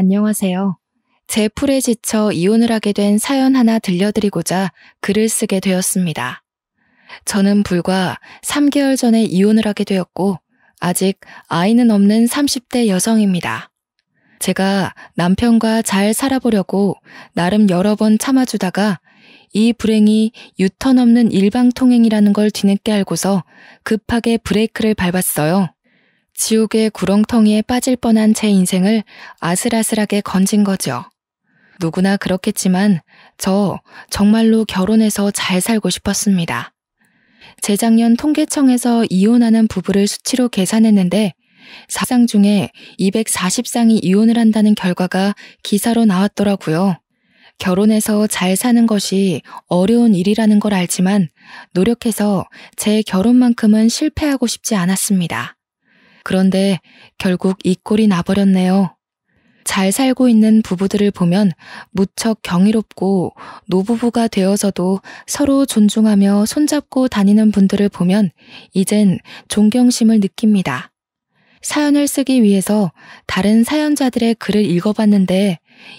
안녕하세요. 제 풀에 지쳐 이혼을 하게 된 사연 하나 들려드리고자 글을 쓰게 되었습니다. 저는 불과 3개월 전에 이혼을 하게 되었고, 아직 아이는 없는 30대 여성입니다. 제가 남편과 잘 살아보려고 나름 여러 번 참아주다가 이 불행이 유턴 없는 일방통행이라는 걸 뒤늦게 알고서 급하게 브레이크를 밟았어요. 지옥의 구렁텅이에 빠질 뻔한 제 인생을 아슬아슬하게 건진 거죠. 누구나 그렇겠지만 저 정말로 결혼해서 잘 살고 싶었습니다. 재작년 통계청에서 이혼하는 부부를 수치로 계산했는데 4상 중에 240상이 이혼을 한다는 결과가 기사로 나왔더라고요. 결혼해서 잘 사는 것이 어려운 일이라는 걸 알지만 노력해서 제 결혼만큼은 실패하고 싶지 않았습니다. 그런데 결국 이 꼴이 나버렸네요. 잘 살고 있는 부부들을 보면 무척 경이롭고 노부부가 되어서도 서로 존중하며 손잡고 다니는 분들을 보면 이젠 존경심을 느낍니다. 사연을 쓰기 위해서 다른 사연자들의 글을 읽어봤는데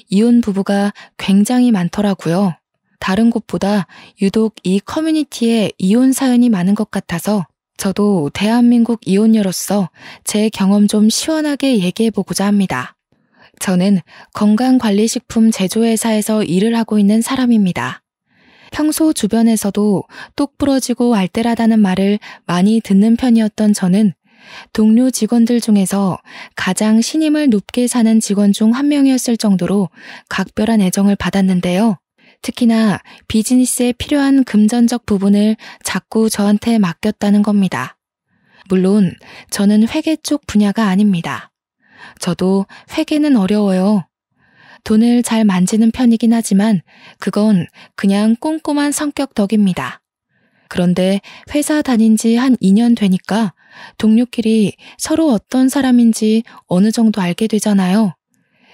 이혼 부부가 굉장히 많더라고요. 다른 곳보다 유독 이 커뮤니티에 이혼 사연이 많은 것 같아서 저도 대한민국 이혼녀로서 제 경험 좀 시원하게 얘기해보고자 합니다. 저는 건강관리식품 제조회사에서 일을 하고 있는 사람입니다. 평소 주변에서도 똑부러지고 알뜰하다는 말을 많이 듣는 편이었던 저는 동료 직원들 중에서 가장 신임을 높게 사는 직원 중 한 명이었을 정도로 각별한 애정을 받았는데요. 특히나 비즈니스에 필요한 금전적 부분을 자꾸 저한테 맡겼다는 겁니다. 물론 저는 회계 쪽 분야가 아닙니다. 저도 회계는 어려워요. 돈을 잘 만지는 편이긴 하지만 그건 그냥 꼼꼼한 성격 덕입니다. 그런데 회사 다닌 지 한 2년 되니까 동료끼리 서로 어떤 사람인지 어느 정도 알게 되잖아요.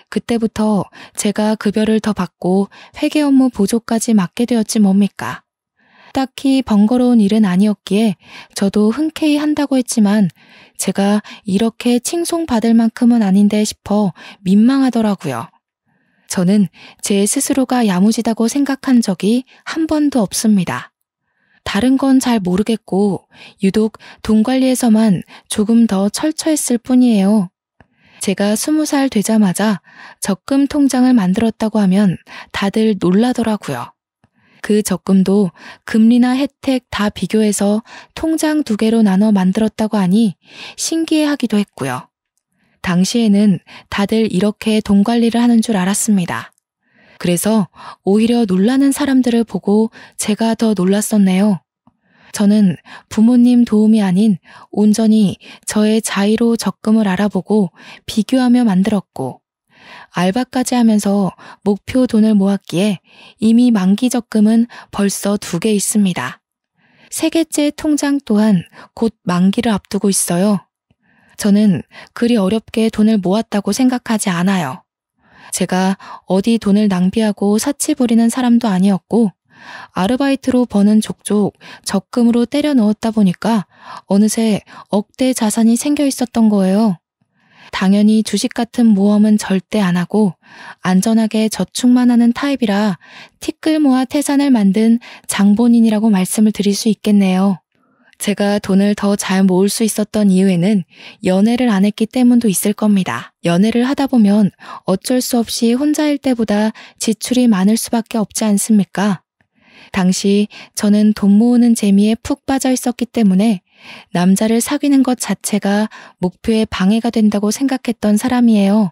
그때부터 제가 급여를 더 받고 회계 업무 보조까지 맡게 되었지 뭡니까. 딱히 번거로운 일은 아니었기에 저도 흔쾌히 한다고 했지만 제가 이렇게 칭송받을 만큼은 아닌데 싶어 민망하더라고요. 저는 제 스스로가 야무지다고 생각한 적이 한 번도 없습니다. 다른 건 잘 모르겠고 유독 돈 관리에서만 조금 더 철저했을 뿐이에요. 제가 20살 되자마자 적금 통장을 만들었다고 하면 다들 놀라더라고요. 그 적금도 금리나 혜택 다 비교해서 통장 2개로 나눠 만들었다고 하니 신기해하기도 했고요. 당시에는 다들 이렇게 돈 관리를 하는 줄 알았습니다. 그래서 오히려 놀라는 사람들을 보고 제가 더 놀랐었네요. 저는 부모님 도움이 아닌 온전히 저의 자의로 적금을 알아보고 비교하며 만들었고 알바까지 하면서 목표 돈을 모았기에 이미 만기 적금은 벌써 2개 있습니다. 3개째 통장 또한 곧 만기를 앞두고 있어요. 저는 그리 어렵게 돈을 모았다고 생각하지 않아요. 제가 어디 돈을 낭비하고 사치 부리는 사람도 아니었고 아르바이트로 버는 족족 적금으로 때려 넣었다 보니까 어느새 억대 자산이 생겨 있었던 거예요. 당연히 주식 같은 모험은 절대 안 하고 안전하게 저축만 하는 타입이라 티끌 모아 태산을 만든 장본인이라고 말씀을 드릴 수 있겠네요. 제가 돈을 더 잘 모을 수 있었던 이유에는 연애를 안 했기 때문도 있을 겁니다. 연애를 하다 보면 어쩔 수 없이 혼자일 때보다 지출이 많을 수밖에 없지 않습니까? 당시 저는 돈 모으는 재미에 푹 빠져 있었기 때문에 남자를 사귀는 것 자체가 목표에 방해가 된다고 생각했던 사람이에요.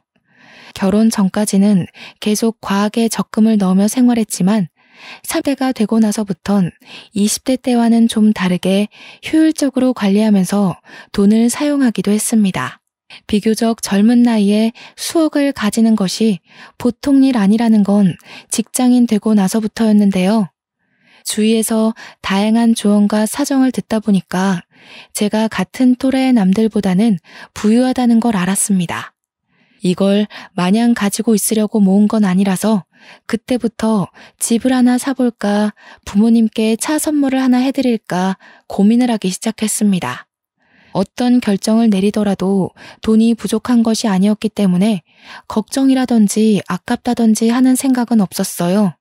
결혼 전까지는 계속 과하게 적금을 넣으며 생활했지만 30대가 되고 나서부턴 20대 때와는 좀 다르게 효율적으로 관리하면서 돈을 사용하기도 했습니다. 비교적 젊은 나이에 수억을 가지는 것이 보통 일 아니라는 건 직장인 되고 나서부터였는데요. 주위에서 다양한 조언과 사정을 듣다 보니까 제가 같은 또래의 남들보다는 부유하다는 걸 알았습니다. 이걸 마냥 가지고 있으려고 모은 건 아니라서 그때부터 집을 하나 사볼까 부모님께 차 선물을 하나 해드릴까 고민을 하기 시작했습니다. 어떤 결정을 내리더라도 돈이 부족한 것이 아니었기 때문에 걱정이라든지 아깝다든지 하는 생각은 없었어요.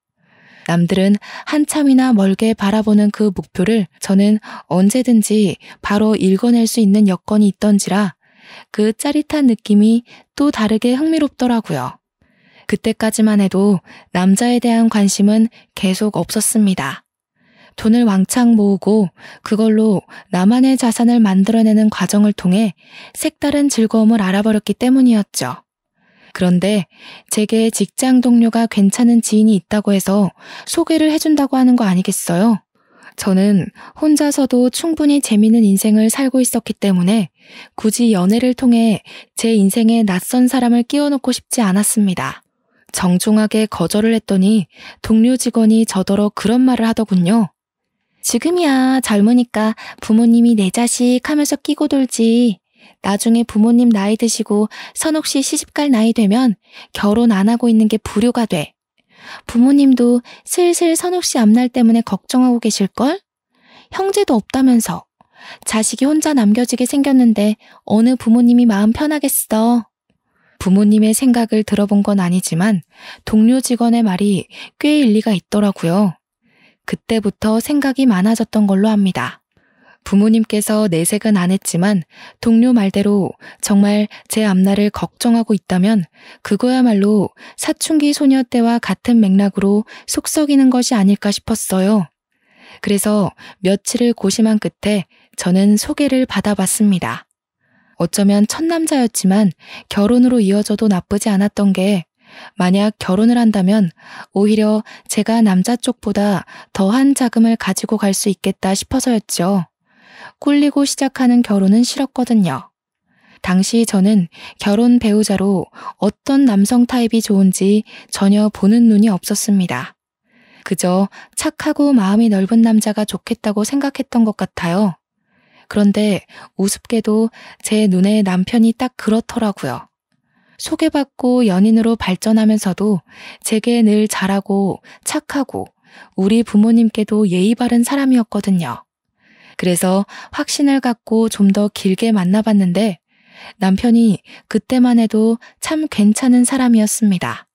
남들은 한참이나 멀게 바라보는 그 목표를 저는 언제든지 바로 읽어낼 수 있는 여건이 있던지라 그 짜릿한 느낌이 또 다르게 흥미롭더라고요. 그때까지만 해도 남자에 대한 관심은 계속 없었습니다. 돈을 왕창 모으고 그걸로 나만의 자산을 만들어내는 과정을 통해 색다른 즐거움을 알아버렸기 때문이었죠. 그런데 제게 직장 동료가 괜찮은 지인이 있다고 해서 소개를 해준다고 하는 거 아니겠어요? 저는 혼자서도 충분히 재미있는 인생을 살고 있었기 때문에 굳이 연애를 통해 제 인생에 낯선 사람을 끼워놓고 싶지 않았습니다. 정중하게 거절을 했더니 동료 직원이 저더러 그런 말을 하더군요. 지금이야 젊으니까 부모님이 내 자식 하면서 끼고 돌지. 나중에 부모님 나이 드시고 선옥 씨 시집갈 나이 되면 결혼 안 하고 있는 게 불효가 돼. 부모님도 슬슬 선옥 씨 앞날 때문에 걱정하고 계실걸? 형제도 없다면서. 자식이 혼자 남겨지게 생겼는데 어느 부모님이 마음 편하겠어. 부모님의 생각을 들어본 건 아니지만 동료 직원의 말이 꽤 일리가 있더라고요. 그때부터 생각이 많아졌던 걸로 압니다. 부모님께서 내색은 안 했지만 동료 말대로 정말 제 앞날을 걱정하고 있다면 그거야말로 사춘기 소녀 때와 같은 맥락으로 속썩이는 것이 아닐까 싶었어요. 그래서 며칠을 고심한 끝에 저는 소개를 받아봤습니다. 어쩌면 첫 남자였지만 결혼으로 이어져도 나쁘지 않았던 게 만약 결혼을 한다면 오히려 제가 남자 쪽보다 더한 자금을 가지고 갈 수 있겠다 싶어서였죠. 꿀리고 시작하는 결혼은 싫었거든요. 당시 저는 결혼 배우자로 어떤 남성 타입이 좋은지 전혀 보는 눈이 없었습니다. 그저 착하고 마음이 넓은 남자가 좋겠다고 생각했던 것 같아요. 그런데 우습게도 제 눈에 남편이 딱 그렇더라고요. 소개받고 연인으로 발전하면서도 제게 늘 잘하고 착하고 우리 부모님께도 예의 바른 사람이었거든요. 그래서 확신을 갖고 좀 더 길게 만나봤는데 남편이 그때만 해도 참 괜찮은 사람이었습니다.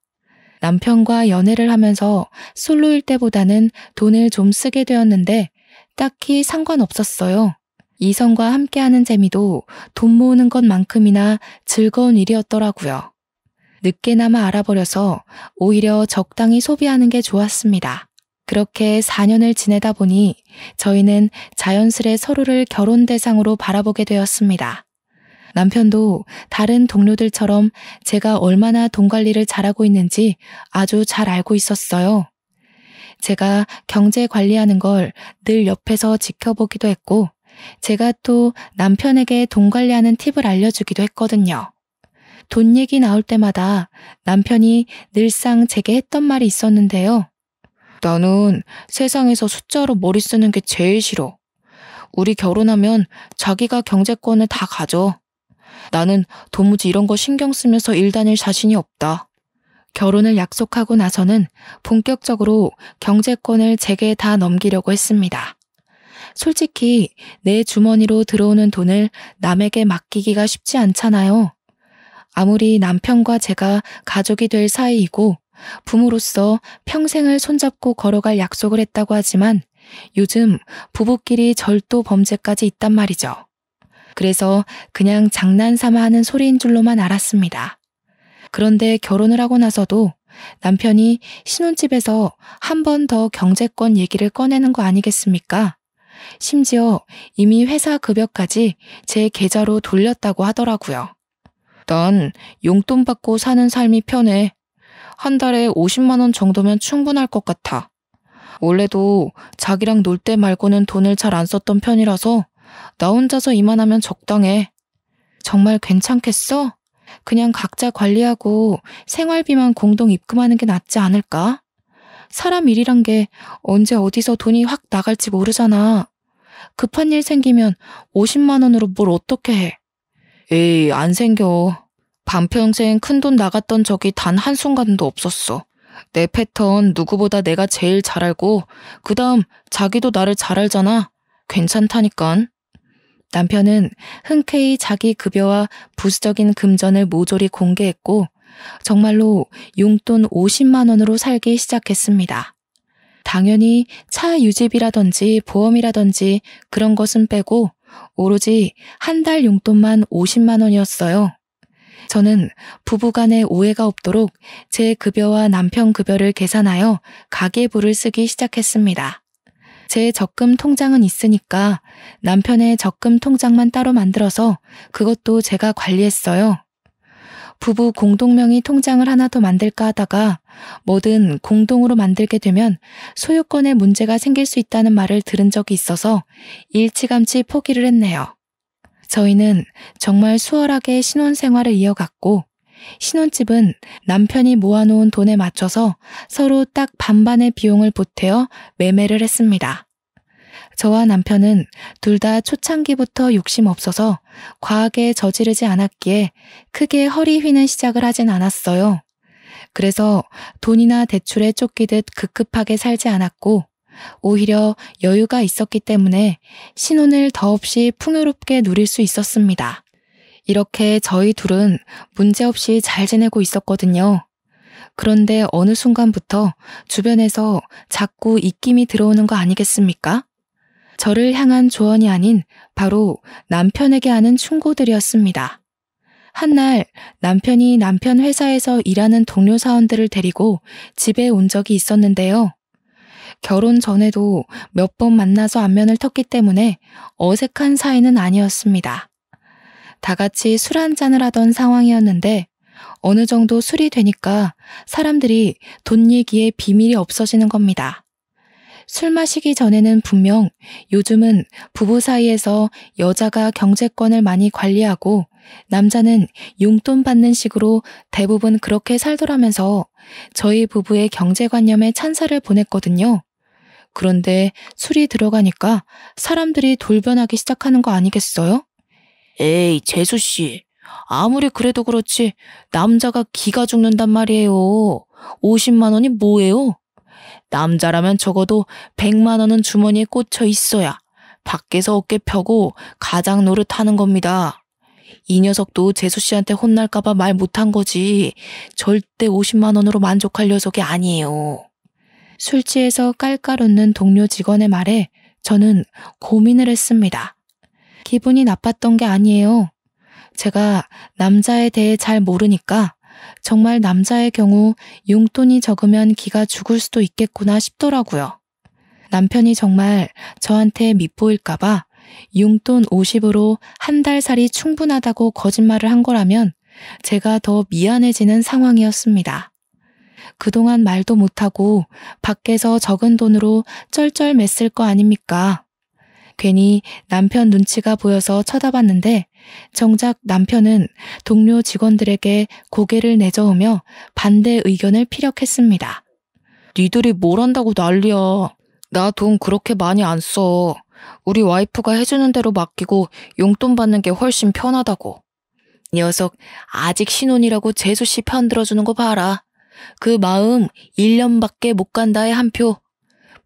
남편과 연애를 하면서 솔로일 때보다는 돈을 좀 쓰게 되었는데 딱히 상관없었어요. 이성과 함께하는 재미도 돈 모으는 것만큼이나 즐거운 일이었더라고요. 늦게나마 알아버려서 오히려 적당히 소비하는 게 좋았습니다. 그렇게 4년을 지내다 보니 저희는 자연스레 서로를 결혼 대상으로 바라보게 되었습니다. 남편도 다른 동료들처럼 제가 얼마나 돈 관리를 잘하고 있는지 아주 잘 알고 있었어요. 제가 경제 관리하는 걸 늘 옆에서 지켜보기도 했고 제가 또 남편에게 돈 관리하는 팁을 알려주기도 했거든요. 돈 얘기 나올 때마다 남편이 늘상 제게 했던 말이 있었는데요. 나는 세상에서 숫자로 머리 쓰는 게 제일 싫어. 우리 결혼하면 자기가 경제권을 다 가져. 나는 도무지 이런 거 신경 쓰면서 일 다닐 자신이 없다. 결혼을 약속하고 나서는 본격적으로 경제권을 제게 다 넘기려고 했습니다. 솔직히 내 주머니로 들어오는 돈을 남에게 맡기기가 쉽지 않잖아요. 아무리 남편과 제가 가족이 될 사이이고 부모로서 평생을 손잡고 걸어갈 약속을 했다고 하지만 요즘 부부끼리 절도 범죄까지 있단 말이죠. 그래서 그냥 장난삼아 하는 소리인 줄로만 알았습니다. 그런데 결혼을 하고 나서도 남편이 신혼집에서 한 번 더 경제권 얘기를 꺼내는 거 아니겠습니까? 심지어 이미 회사 급여까지 제 계좌로 돌렸다고 하더라고요. 난 용돈 받고 사는 삶이 편해. 한 달에 50만 원 정도면 충분할 것 같아. 원래도 자기랑 놀 때 말고는 돈을 잘 안 썼던 편이라서 나 혼자서 이만하면 적당해. 정말 괜찮겠어? 그냥 각자 관리하고 생활비만 공동 입금하는 게 낫지 않을까? 사람 일이란 게 언제 어디서 돈이 확 나갈지 모르잖아. 급한 일 생기면 50만 원으로 뭘 어떻게 해? 에이, 안 생겨. 반평생 큰돈 나갔던 적이 단 한순간도 없었어. 내 패턴 누구보다 내가 제일 잘 알고 그 다음 자기도 나를 잘 알잖아. 괜찮다니깐. 남편은 흔쾌히 자기 급여와 부수적인 금전을 모조리 공개했고 정말로 용돈 50만 원으로 살기 시작했습니다. 당연히 차 유지비라든지 보험이라든지 그런 것은 빼고 오로지 한 달 용돈만 50만 원이었어요. 저는 부부간에 오해가 없도록 제 급여와 남편 급여를 계산하여 가계부를 쓰기 시작했습니다. 제 적금 통장은 있으니까 남편의 적금 통장만 따로 만들어서 그것도 제가 관리했어요. 부부 공동명의 통장을 하나 더 만들까 하다가 뭐든 공동으로 만들게 되면 소유권에 문제가 생길 수 있다는 말을 들은 적이 있어서 일찌감치 포기를 했네요. 저희는 정말 수월하게 신혼생활을 이어갔고 신혼집은 남편이 모아놓은 돈에 맞춰서 서로 딱 반반의 비용을 보태어 매매를 했습니다. 저와 남편은 둘 다 초창기부터 욕심 없어서 과하게 저지르지 않았기에 크게 허리 휘는 시작을 하진 않았어요. 그래서 돈이나 대출에 쫓기듯 급급하게 살지 않았고 오히려 여유가 있었기 때문에 신혼을 더없이 풍요롭게 누릴 수 있었습니다. 이렇게 저희 둘은 문제없이 잘 지내고 있었거든요. 그런데 어느 순간부터 주변에서 자꾸 입김이 들어오는 거 아니겠습니까? 저를 향한 조언이 아닌 바로 남편에게 하는 충고들이었습니다. 한날 남편이 남편 회사에서 일하는 동료 사원들을 데리고 집에 온 적이 있었는데요. 결혼 전에도 몇 번 만나서 안면을 텄기 때문에 어색한 사이는 아니었습니다. 다 같이 술 한잔을 하던 상황이었는데 어느 정도 술이 되니까 사람들이 돈 얘기에 비밀이 없어지는 겁니다. 술 마시기 전에는 분명 요즘은 부부 사이에서 여자가 경제권을 많이 관리하고 남자는 용돈 받는 식으로 대부분 그렇게 살더라면서 저희 부부의 경제관념에 찬사를 보냈거든요. 그런데 술이 들어가니까 사람들이 돌변하기 시작하는 거 아니겠어요? 에이, 재수씨. 아무리 그래도 그렇지 남자가 기가 죽는단 말이에요. 50만 원이 뭐예요? 남자라면 적어도 100만 원은 주머니에 꽂혀 있어야 밖에서 어깨 펴고 가장 노릇하는 겁니다. 이 녀석도 재수씨한테 혼날까봐 말 못한 거지 절대 50만 원으로 만족할 녀석이 아니에요. 술 취해서 깔깔 웃는 동료 직원의 말에 저는 고민을 했습니다. 기분이 나빴던 게 아니에요. 제가 남자에 대해 잘 모르니까 정말 남자의 경우 용돈이 적으면 기가 죽을 수도 있겠구나 싶더라고요. 남편이 정말 저한테 밉보일까봐 용돈 50으로 한 달 살이 충분하다고 거짓말을 한 거라면 제가 더 미안해지는 상황이었습니다. 그동안 말도 못하고 밖에서 적은 돈으로 쩔쩔맸을 거 아닙니까? 괜히 남편 눈치가 보여서 쳐다봤는데 정작 남편은 동료 직원들에게 고개를 내저으며 반대 의견을 피력했습니다. 니들이 뭘 한다고 난리야. 나 돈 그렇게 많이 안 써. 우리 와이프가 해주는 대로 맡기고 용돈 받는 게 훨씬 편하다고. 녀석 아직 신혼이라고 재수씨 편 들어주는 거 봐라. 그 마음 1년밖에 못 간다의 한 표.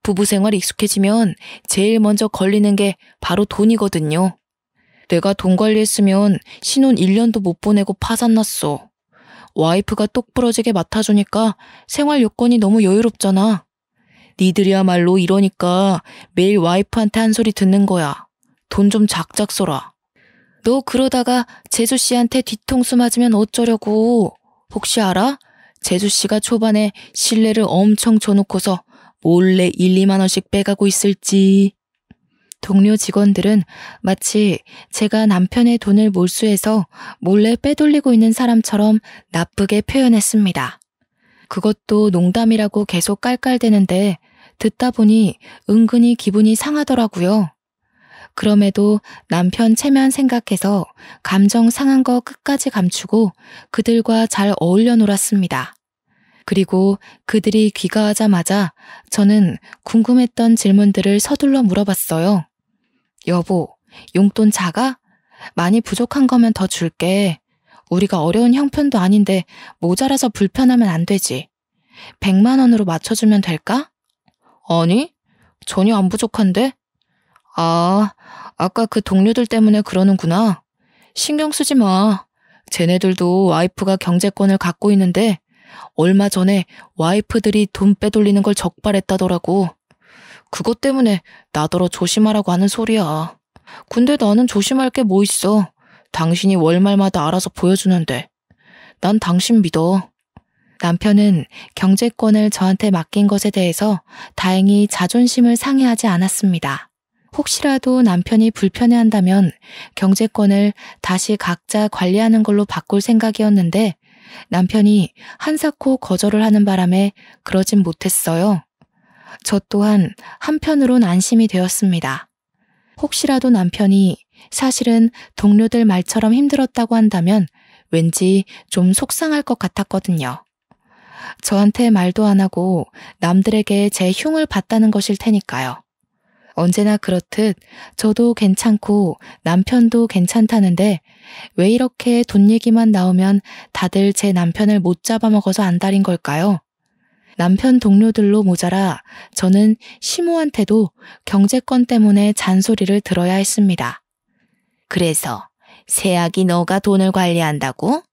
부부 생활 익숙해지면 제일 먼저 걸리는 게 바로 돈이거든요. 내가 돈 관리했으면 신혼 1년도 못 보내고 파산났어. 와이프가 똑부러지게 맡아주니까 생활 요건이 너무 여유롭잖아. 니들이야말로 이러니까 매일 와이프한테 한 소리 듣는 거야. 돈 좀 작작 써라. 너 그러다가 재수씨한테 뒤통수 맞으면 어쩌려고. 혹시 알아? 재수씨가 초반에 신뢰를 엄청 줘놓고서 몰래 1, 2만 원씩 빼가고 있을지. 동료 직원들은 마치 제가 남편의 돈을 몰수해서 몰래 빼돌리고 있는 사람처럼 나쁘게 표현했습니다. 그것도 농담이라고 계속 깔깔대는데 듣다 보니 은근히 기분이 상하더라고요. 그럼에도 남편 체면 생각해서 감정 상한 거 끝까지 감추고 그들과 잘 어울려 놀았습니다. 그리고 그들이 귀가하자마자 저는 궁금했던 질문들을 서둘러 물어봤어요. 여보, 용돈 작아? 많이 부족한 거면 더 줄게. 우리가 어려운 형편도 아닌데 모자라서 불편하면 안 되지. 100만 원으로 맞춰주면 될까? 아니, 전혀 안 부족한데? 아, 아까 그 동료들 때문에 그러는구나. 신경 쓰지 마. 쟤네들도 와이프가 경제권을 갖고 있는데 얼마 전에 와이프들이 돈 빼돌리는 걸 적발했다더라고. 그것 때문에 나더러 조심하라고 하는 소리야. 근데 나는 조심할 게 뭐 있어. 당신이 월말마다 알아서 보여주는데. 난 당신 믿어. 남편은 경제권을 저한테 맡긴 것에 대해서 다행히 자존심을 상해하지 않았습니다. 혹시라도 남편이 불편해한다면 경제권을 다시 각자 관리하는 걸로 바꿀 생각이었는데 남편이 한사코 거절을 하는 바람에 그러진 못했어요. 저 또한 한편으론 안심이 되었습니다. 혹시라도 남편이 사실은 동료들 말처럼 힘들었다고 한다면 왠지 좀 속상할 것 같았거든요. 저한테 말도 안 하고 남들에게 제 흉을 봤다는 것일 테니까요. 언제나 그렇듯 저도 괜찮고 남편도 괜찮다는데 왜 이렇게 돈 얘기만 나오면 다들 제 남편을 못 잡아먹어서 안달인 걸까요? 남편 동료들로 모자라 저는 시모한테도 경제권 때문에 잔소리를 들어야 했습니다. 그래서 세아기 너가 돈을 관리한다고?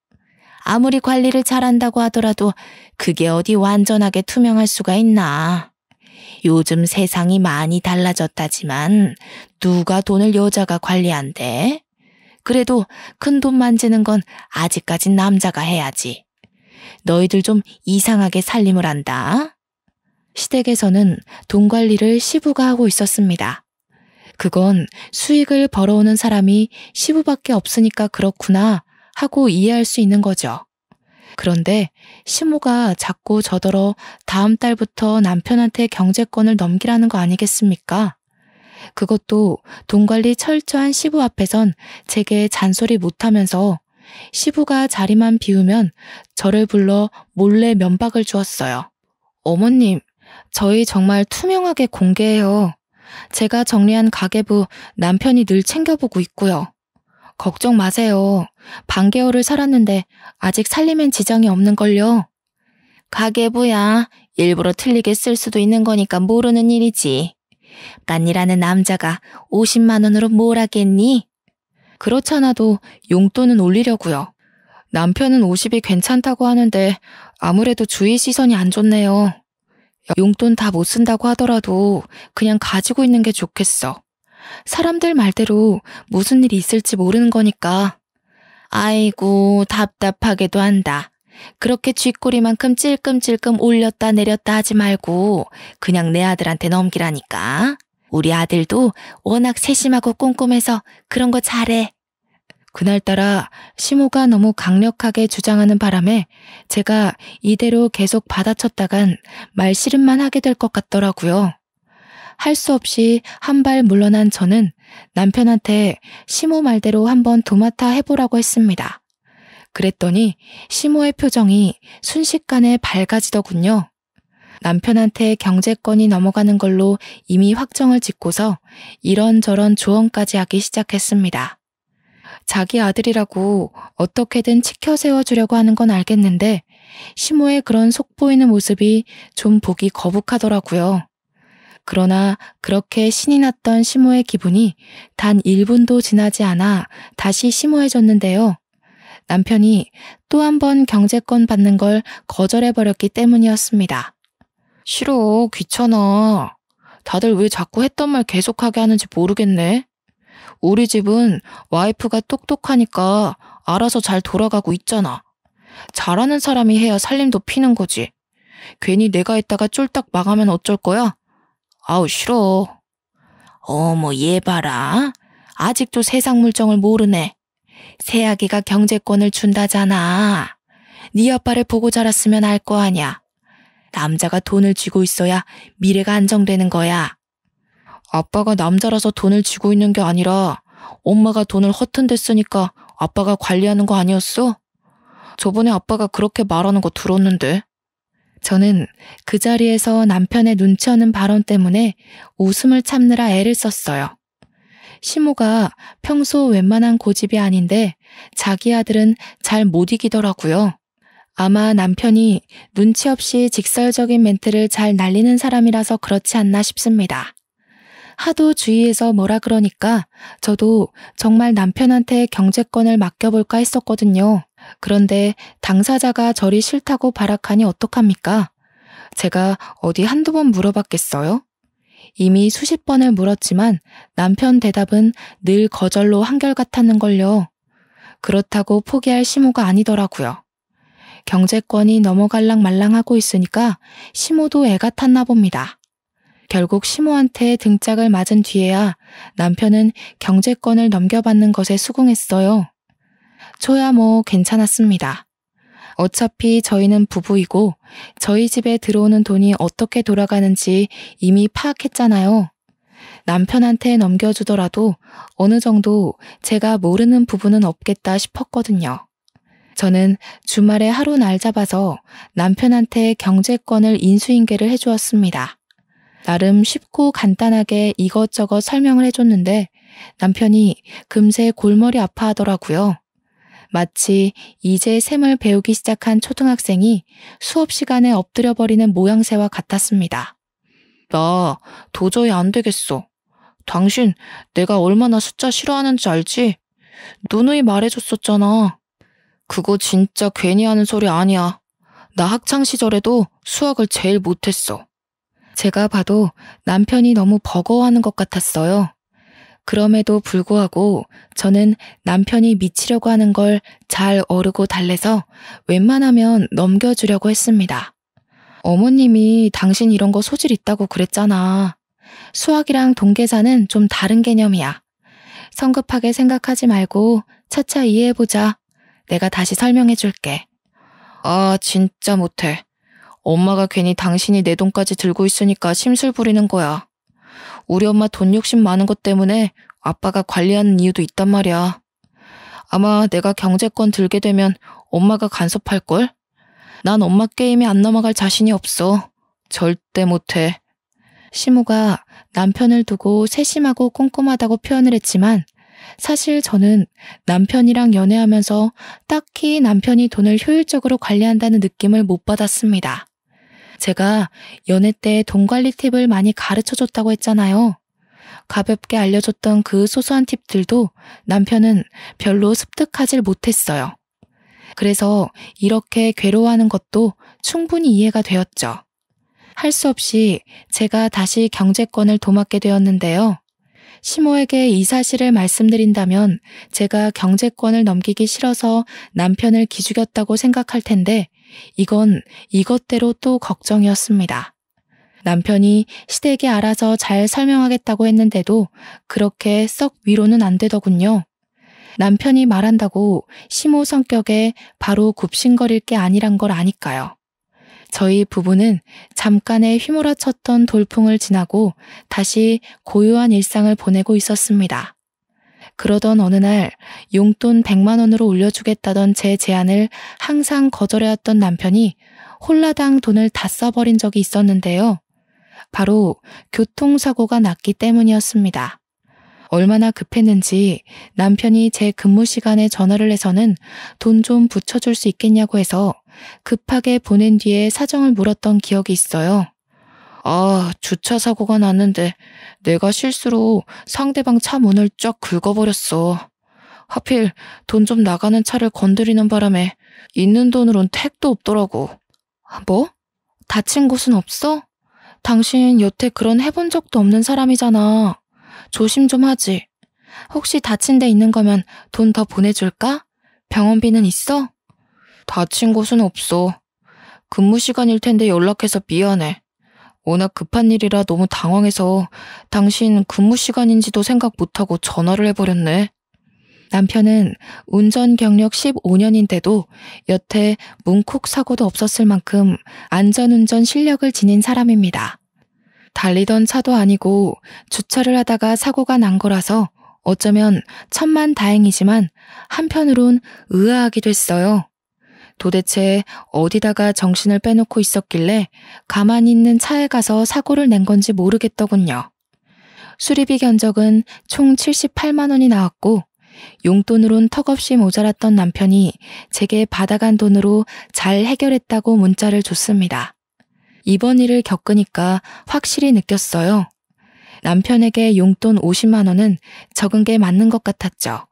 아무리 관리를 잘한다고 하더라도 그게 어디 완전하게 투명할 수가 있나? 요즘 세상이 많이 달라졌다지만 누가 돈을 여자가 관리한대? 그래도 큰 돈 만지는 건 아직까진 남자가 해야지. 너희들 좀 이상하게 살림을 한다. 시댁에서는 돈 관리를 시부가 하고 있었습니다. 그건 수익을 벌어오는 사람이 시부밖에 없으니까 그렇구나 하고 이해할 수 있는 거죠. 그런데 시모가 자꾸 저더러 다음 달부터 남편한테 경제권을 넘기라는 거 아니겠습니까? 그것도 돈 관리 철저한 시부 앞에선 제게 잔소리 못하면서 시부가 자리만 비우면 저를 불러 몰래 면박을 주었어요. 어머님, 저희 정말 투명하게 공개해요. 제가 정리한 가계부 남편이 늘 챙겨보고 있고요. 걱정 마세요. 반개월을 살았는데 아직 살림엔 지장이 없는걸요. 가계부야. 일부러 틀리게 쓸 수도 있는 거니까 모르는 일이지. 깐이라는 남자가 50만 원으로 뭘 하겠니? 그렇잖아도 용돈은 올리려고요. 남편은 50이 괜찮다고 하는데 아무래도 주위 시선이 안 좋네요. 용돈 다 못 쓴다고 하더라도 그냥 가지고 있는 게 좋겠어. 사람들 말대로 무슨 일이 있을지 모르는 거니까. 아이고 답답하게도 한다. 그렇게 쥐꼬리만큼 찔끔찔끔 올렸다 내렸다 하지 말고 그냥 내 아들한테 넘기라니까. 우리 아들도 워낙 세심하고 꼼꼼해서 그런 거 잘해. 그날따라 시모가 너무 강력하게 주장하는 바람에 제가 이대로 계속 받아쳤다간 말씨름만 하게 될 것 같더라고요. 할 수 없이 한 발 물러난 저는 남편한테 시모 말대로 한번 도맡아 해보라고 했습니다. 그랬더니 시모의 표정이 순식간에 밝아지더군요. 남편한테 경제권이 넘어가는 걸로 이미 확정을 짓고서 이런저런 조언까지 하기 시작했습니다. 자기 아들이라고 어떻게든 치켜 세워주려고 하는 건 알겠는데 시모의 그런 속보이는 모습이 좀 보기 거북하더라고요. 그러나 그렇게 신이 났던 시모의 기분이 단 1분도 지나지 않아 다시 심오해졌는데요. 남편이 또 한 번 경제권 받는 걸 거절해버렸기 때문이었습니다. 싫어, 귀찮아. 다들 왜 자꾸 했던 말 계속하게 하는지 모르겠네. 우리 집은 와이프가 똑똑하니까 알아서 잘 돌아가고 있잖아. 잘하는 사람이 해야 살림도 피는 거지. 괜히 내가 했다가 쫄딱 망하면 어쩔 거야? 아우 싫어. 어머 얘 봐라. 아직도 세상 물정을 모르네. 새아기가 경제권을 준다잖아. 네 아빠를 보고 자랐으면 알 거 아냐. 남자가 돈을 쥐고 있어야 미래가 안정되는 거야. 아빠가 남자라서 돈을 쥐고 있는 게 아니라 엄마가 돈을 허튼데 쓰니까 아빠가 관리하는 거 아니었어? 저번에 아빠가 그렇게 말하는 거 들었는데. 저는 그 자리에서 남편의 눈치 없는 발언 때문에 웃음을 참느라 애를 썼어요. 시모가 평소 웬만한 고집이 아닌데 자기 아들은 잘 못 이기더라고요. 아마 남편이 눈치 없이 직설적인 멘트를 잘 날리는 사람이라서 그렇지 않나 싶습니다. 하도 주위에서 뭐라 그러니까 저도 정말 남편한테 경제권을 맡겨볼까 했었거든요. 그런데 당사자가 저리 싫다고 발악하니 어떡합니까? 제가 어디 한두 번 물어봤겠어요? 이미 수십 번을 물었지만 남편 대답은 늘 거절로 한결같았는걸요. 그렇다고 포기할 시모가 아니더라고요. 경제권이 넘어갈랑 말랑하고 있으니까 시모도 애가 탔나 봅니다. 결국 시모한테 등짝을 맞은 뒤에야 남편은 경제권을 넘겨받는 것에 수긍했어요. 저야 뭐 괜찮았습니다. 어차피 저희는 부부이고 저희 집에 들어오는 돈이 어떻게 돌아가는지 이미 파악했잖아요. 남편한테 넘겨주더라도 어느 정도 제가 모르는 부분은 없겠다 싶었거든요. 저는 주말에 하루 날 잡아서 남편한테 경제권을 인수인계를 해주었습니다. 나름 쉽고 간단하게 이것저것 설명을 해줬는데 남편이 금세 골머리 아파하더라고요. 마치 이제 셈을 배우기 시작한 초등학생이 수업 시간에 엎드려버리는 모양새와 같았습니다. 나 도저히 안 되겠어. 당신 내가 얼마나 숫자 싫어하는지 알지? 누누이 말해줬었잖아. 그거 진짜 괜히 하는 소리 아니야. 나 학창시절에도 수학을 제일 못했어. 제가 봐도 남편이 너무 버거워하는 것 같았어요. 그럼에도 불구하고 저는 남편이 미치려고 하는 걸 잘 어르고 달래서 웬만하면 넘겨주려고 했습니다. 어머님이 당신 이런 거 소질 있다고 그랬잖아. 수학이랑 동계산은 좀 다른 개념이야. 성급하게 생각하지 말고 차차 이해해보자. 내가 다시 설명해줄게. 아, 진짜 못해. 엄마가 괜히 당신이 내 돈까지 들고 있으니까 심술 부리는 거야. 우리 엄마 돈 욕심 많은 것 때문에 아빠가 관리하는 이유도 있단 말이야. 아마 내가 경제권 들게 되면 엄마가 간섭할걸? 난 엄마 게임에 안 넘어갈 자신이 없어. 절대 못해. 시모가 남편을 두고 세심하고 꼼꼼하다고 표현을 했지만 사실 저는 남편이랑 연애하면서 딱히 남편이 돈을 효율적으로 관리한다는 느낌을 못 받았습니다. 제가 연애 때 돈 관리 팁을 많이 가르쳐줬다고 했잖아요. 가볍게 알려줬던 그 소소한 팁들도 남편은 별로 습득하질 못했어요. 그래서 이렇게 괴로워하는 것도 충분히 이해가 되었죠. 할 수 없이 제가 다시 경제권을 도맡게 되었는데요. 시모에게 이 사실을 말씀드린다면 제가 경제권을 넘기기 싫어서 남편을 기죽였다고 생각할 텐데 이건 이것대로 또 걱정이었습니다. 남편이 시댁에 알아서 잘 설명하겠다고 했는데도 그렇게 썩 위로는 안 되더군요. 남편이 말한다고 시모 성격에 바로 굽신거릴 게 아니란 걸 아니까요. 저희 부부는 잠깐의 휘몰아쳤던 돌풍을 지나고 다시 고요한 일상을 보내고 있었습니다. 그러던 어느 날 용돈 100만 원으로 올려주겠다던 제 제안을 항상 거절해왔던 남편이 홀라당 돈을 다 써버린 적이 있었는데요. 바로 교통사고가 났기 때문이었습니다. 얼마나 급했는지 남편이 제 근무 시간에 전화를 해서는 돈 좀 붙여줄 수 있겠냐고 해서 급하게 보낸 뒤에 사정을 물었던 기억이 있어요. 아, 주차 사고가 났는데 내가 실수로 상대방 차 문을 쫙 긁어버렸어. 하필 돈 좀 나가는 차를 건드리는 바람에 있는 돈으론 택도 없더라고. 뭐? 다친 곳은 없어? 당신 여태 그런 해본 적도 없는 사람이잖아. 조심 좀 하지. 혹시 다친 데 있는 거면 돈 더 보내줄까? 병원비는 있어? 다친 곳은 없어. 근무 시간일 텐데 연락해서 미안해. 워낙 급한 일이라 너무 당황해서 당신 근무 시간인지도 생각 못하고 전화를 해버렸네. 남편은 운전 경력 15년인데도 여태 문콕 사고도 없었을 만큼 안전운전 실력을 지닌 사람입니다. 달리던 차도 아니고 주차를 하다가 사고가 난 거라서 어쩌면 천만다행이지만 한편으론 의아하기도 했어요. 도대체 어디다가 정신을 빼놓고 있었길래 가만히 있는 차에 가서 사고를 낸 건지 모르겠더군요. 수리비 견적은 총 78만 원이 나왔고 용돈으론 턱없이 모자랐던 남편이 제게 받아간 돈으로 잘 해결했다고 문자를 줬습니다. 이번 일을 겪으니까 확실히 느꼈어요. 남편에게 용돈 50만 원은 적은 게 맞는 것 같았죠.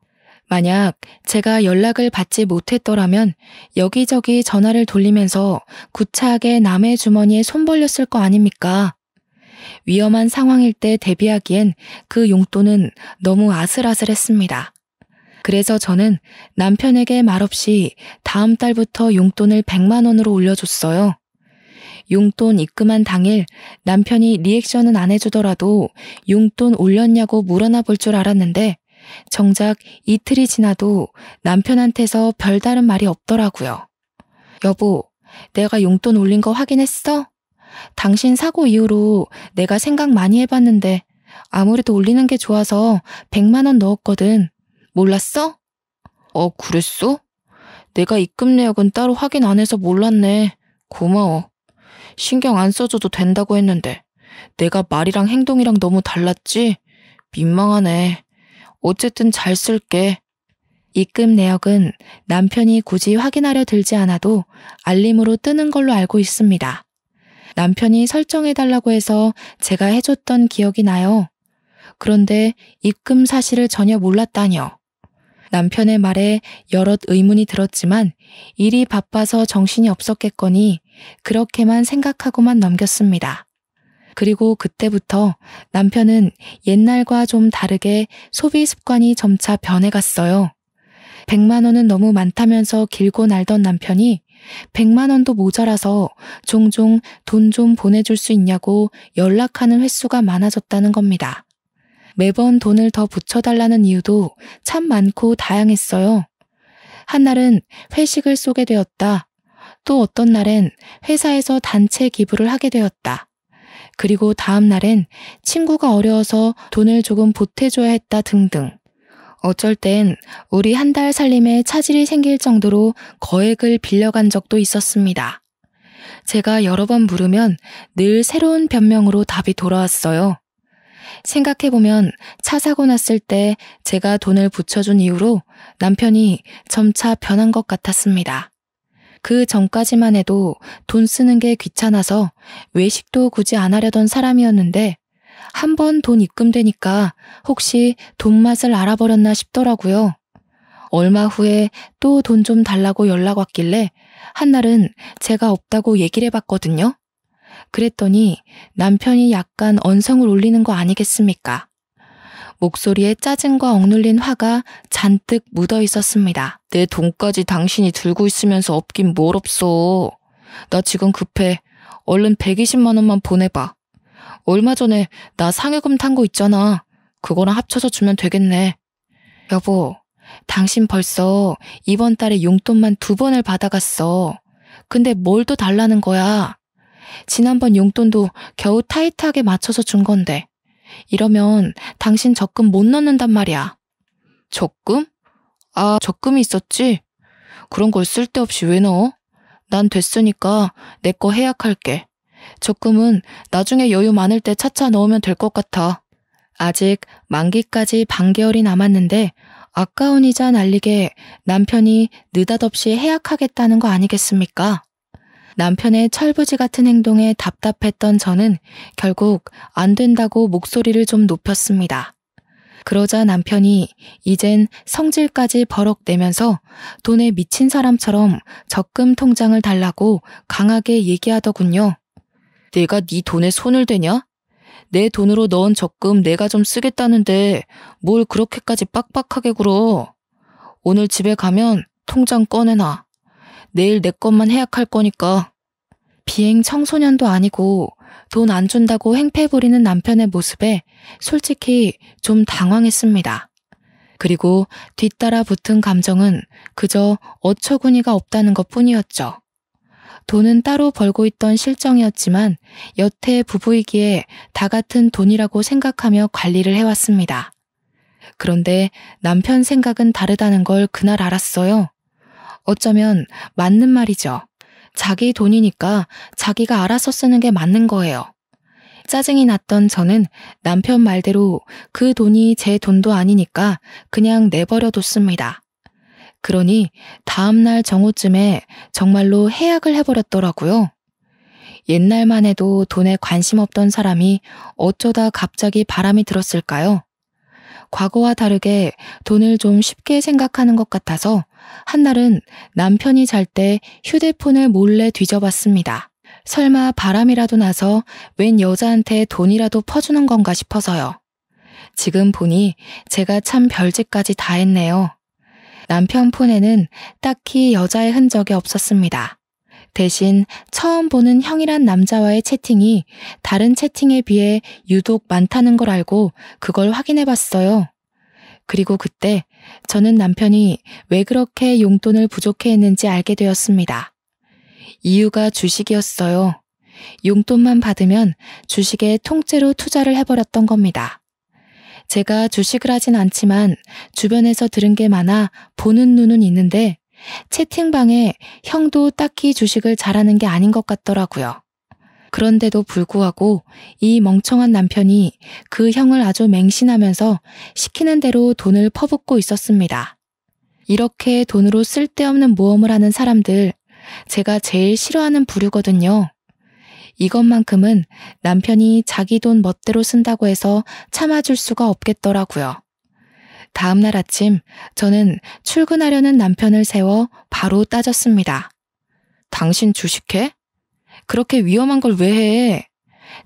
만약 제가 연락을 받지 못했더라면 여기저기 전화를 돌리면서 구차하게 남의 주머니에 손 벌렸을 거 아닙니까? 위험한 상황일 때 대비하기엔 그 용돈은 너무 아슬아슬했습니다. 그래서 저는 남편에게 말없이 다음 달부터 용돈을 100만 원으로 올려줬어요. 용돈 입금한 당일 남편이 리액션은 안 해주더라도 용돈 올렸냐고 물어나 볼 줄 알았는데 정작 이틀이 지나도 남편한테서 별다른 말이 없더라고요. 여보, 내가 용돈 올린 거 확인했어? 당신 사고 이후로 내가 생각 많이 해봤는데 아무래도 올리는 게 좋아서 100만 원 넣었거든. 몰랐어? 그랬어? 내가 입금 내역은 따로 확인 안 해서 몰랐네. 고마워. 신경 안 써줘도 된다고 했는데 내가 말이랑 행동이랑 너무 달랐지? 민망하네. 어쨌든 잘 쓸게. 입금 내역은 남편이 굳이 확인하려 들지 않아도 알림으로 뜨는 걸로 알고 있습니다. 남편이 설정해달라고 해서 제가 해줬던 기억이 나요. 그런데 입금 사실을 전혀 몰랐다뇨. 남편의 말에 여럿 의문이 들었지만 일이 바빠서 정신이 없었겠거니 그렇게만 생각하고만 넘겼습니다. 그리고 그때부터 남편은 옛날과 좀 다르게 소비 습관이 점차 변해갔어요. 100만 원은 너무 많다면서 길고 날던 남편이 100만 원도 모자라서 종종 돈 좀 보내줄 수 있냐고 연락하는 횟수가 많아졌다는 겁니다. 매번 돈을 더 붙여달라는 이유도 참 많고 다양했어요. 한날은 회식을 쏘게 되었다. 또 어떤 날엔 회사에서 단체 기부를 하게 되었다. 그리고 다음 날엔 친구가 어려워서 돈을 조금 보태줘야 했다 등등. 어쩔 땐 우리 한 달 살림에 차질이 생길 정도로 거액을 빌려간 적도 있었습니다. 제가 여러 번 물으면 늘 새로운 변명으로 답이 돌아왔어요. 생각해보면 차 사고 났을 때 제가 돈을 붙여준 이후로 남편이 점차 변한 것 같았습니다. 그 전까지만 해도 돈 쓰는 게 귀찮아서 외식도 굳이 안 하려던 사람이었는데 한 번 돈 입금되니까 혹시 돈 맛을 알아버렸나 싶더라고요. 얼마 후에 또 돈 좀 달라고 연락 왔길래 한날은 제가 없다고 얘기를 해봤거든요. 그랬더니 남편이 약간 언성을 올리는 거 아니겠습니까? 목소리에 짜증과 억눌린 화가 잔뜩 묻어 있었습니다. 내 돈까지 당신이 들고 있으면서 없긴 뭘 없어. 나 지금 급해. 얼른 120만 원만 보내봐. 얼마 전에 나 상여금 탄 거 있잖아. 그거랑 합쳐서 주면 되겠네. 여보, 당신 벌써 이번 달에 용돈만 2번을 받아갔어. 근데 뭘 또 달라는 거야? 지난번 용돈도 겨우 타이트하게 맞춰서 준 건데 이러면 당신 적금 못 넣는단 말이야. 적금? 적금이 있었지? 그런 걸 쓸데없이 왜 넣어? 난 됐으니까 내 거 해약할게. 적금은 나중에 여유 많을 때 차차 넣으면 될 것 같아. 아직 만기까지 반개월이 남았는데 아까우니자 날리게 남편이 느닷없이 해약하겠다는 거 아니겠습니까? 남편의 철부지 같은 행동에 답답했던 저는 결국 안 된다고 목소리를 좀 높였습니다. 그러자 남편이 이젠 성질까지 버럭 내면서 돈에 미친 사람처럼 적금 통장을 달라고 강하게 얘기하더군요. 내가 네 돈에 손을 대냐? 내 돈으로 넣은 적금 내가 좀 쓰겠다는데 뭘 그렇게까지 빡빡하게 굴어. 오늘 집에 가면 통장 꺼내놔. 내일 내 것만 해약할 거니까. 비행 청소년도 아니고 돈 안 준다고 행패 부리는 남편의 모습에 솔직히 좀 당황했습니다. 그리고 뒤따라 붙은 감정은 그저 어처구니가 없다는 것뿐이었죠. 돈은 따로 벌고 있던 실정이었지만 여태 부부이기에 다 같은 돈이라고 생각하며 관리를 해왔습니다. 그런데 남편 생각은 다르다는 걸 그날 알았어요. 어쩌면 맞는 말이죠. 자기 돈이니까 자기가 알아서 쓰는 게 맞는 거예요. 짜증이 났던 저는 남편 말대로 그 돈이 제 돈도 아니니까 그냥 내버려 뒀습니다. 그러니 다음날 정오쯤에 정말로 해약을 해버렸더라고요. 옛날만 해도 돈에 관심 없던 사람이 어쩌다 갑자기 바람이 들었을까요? 과거와 다르게 돈을 좀 쉽게 생각하는 것 같아서 한날은 남편이 잘 때 휴대폰을 몰래 뒤져봤습니다. 설마 바람이라도 나서 웬 여자한테 돈이라도 퍼주는 건가 싶어서요. 지금 보니 제가 참 별짓까지 다 했네요. 남편 폰에는 딱히 여자의 흔적이 없었습니다. 대신 처음 보는 형이란 남자와의 채팅이 다른 채팅에 비해 유독 많다는 걸 알고 그걸 확인해 봤어요. 그리고 그때 저는 남편이 왜 그렇게 용돈을 부족해 했는지 알게 되었습니다. 이유가 주식이었어요. 용돈만 받으면 주식에 통째로 투자를 해버렸던 겁니다. 제가 주식을 하진 않지만 주변에서 들은 게 많아 보는 눈은 있는데 채팅방에 형도 딱히 주식을 잘하는 게 아닌 것 같더라고요. 그런데도 불구하고 이 멍청한 남편이 그 형을 아주 맹신하면서 시키는 대로 돈을 퍼붓고 있었습니다. 이렇게 돈으로 쓸데없는 모험을 하는 사람들, 제가 제일 싫어하는 부류거든요. 이것만큼은 남편이 자기 돈 멋대로 쓴다고 해서 참아줄 수가 없겠더라고요. 다음 날 아침 저는 출근하려는 남편을 세워 바로 따졌습니다. 당신 주식해? 그렇게 위험한 걸 왜 해?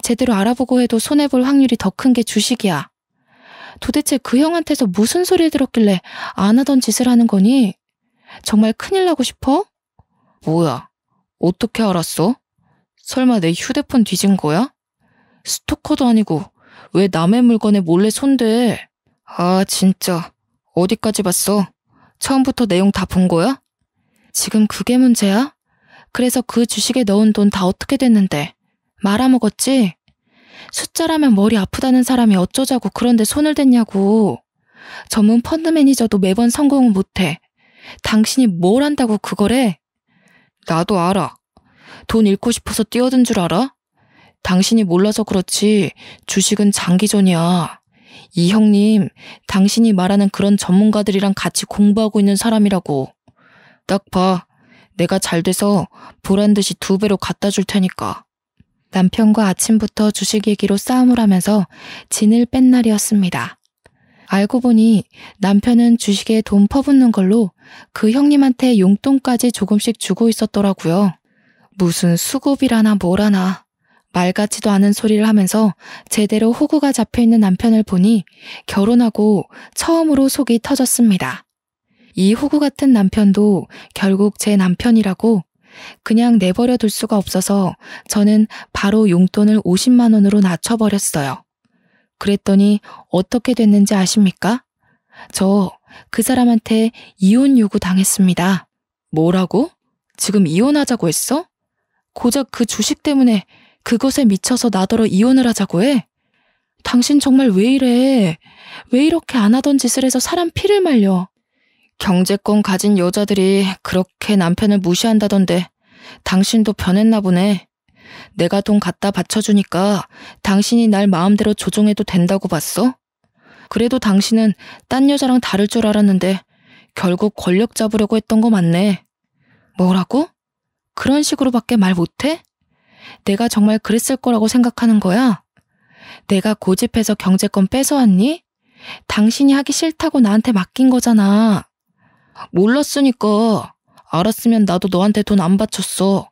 제대로 알아보고 해도 손해볼 확률이 더 큰 게 주식이야. 도대체 그 형한테서 무슨 소리를 들었길래 안 하던 짓을 하는 거니? 정말 큰일 나고 싶어? 뭐야? 어떻게 알았어? 설마 내 휴대폰 뒤진 거야? 스토커도 아니고 왜 남의 물건에 몰래 손대? 아 진짜 어디까지 봤어? 처음부터 내용 다 본 거야? 지금 그게 문제야? 그래서 그 주식에 넣은 돈 다 어떻게 됐는데? 말아먹었지? 숫자라면 머리 아프다는 사람이 어쩌자고 그런데 손을 댔냐고. 전문 펀드 매니저도 매번 성공은 못해. 당신이 뭘 한다고 그거래? 나도 알아. 돈 잃고 싶어서 뛰어든 줄 알아? 당신이 몰라서 그렇지 주식은 장기전이야. 이 형님, 당신이 말하는 그런 전문가들이랑 같이 공부하고 있는 사람이라고. 딱 봐. 내가 잘 돼서 보란 듯이 2배로 갖다 줄 테니까. 남편과 아침부터 주식 얘기로 싸움을 하면서 진을 뺀 날이었습니다. 알고 보니 남편은 주식에 돈 퍼붓는 걸로 그 형님한테 용돈까지 조금씩 주고 있었더라고요. 무슨 수급이라나 뭐라나 말 같지도 않은 소리를 하면서 제대로 호구가 잡혀있는 남편을 보니 결혼하고 처음으로 속이 터졌습니다. 이 호구 같은 남편도 결국 제 남편이라고 그냥 내버려 둘 수가 없어서 저는 바로 용돈을 50만 원으로 낮춰버렸어요. 그랬더니 어떻게 됐는지 아십니까? 저 그 사람한테 이혼 요구 당했습니다. 뭐라고? 지금 이혼하자고 했어? 고작 그 주식 때문에 그것에 미쳐서 나더러 이혼을 하자고 해? 당신 정말 왜 이래? 왜 이렇게 안 하던 짓을 해서 사람 피를 말려? 경제권 가진 여자들이 그렇게 남편을 무시한다던데 당신도 변했나 보네. 내가 돈 갖다 바쳐주니까 당신이 날 마음대로 조종해도 된다고 봤어? 그래도 당신은 딴 여자랑 다를 줄 알았는데 결국 권력 잡으려고 했던 거 맞네. 뭐라고? 그런 식으로밖에 말 못해? 내가 정말 그랬을 거라고 생각하는 거야? 내가 고집해서 경제권 뺏어왔니? 당신이 하기 싫다고 나한테 맡긴 거잖아. 몰랐으니까. 알았으면 나도 너한테 돈 안 바쳤어.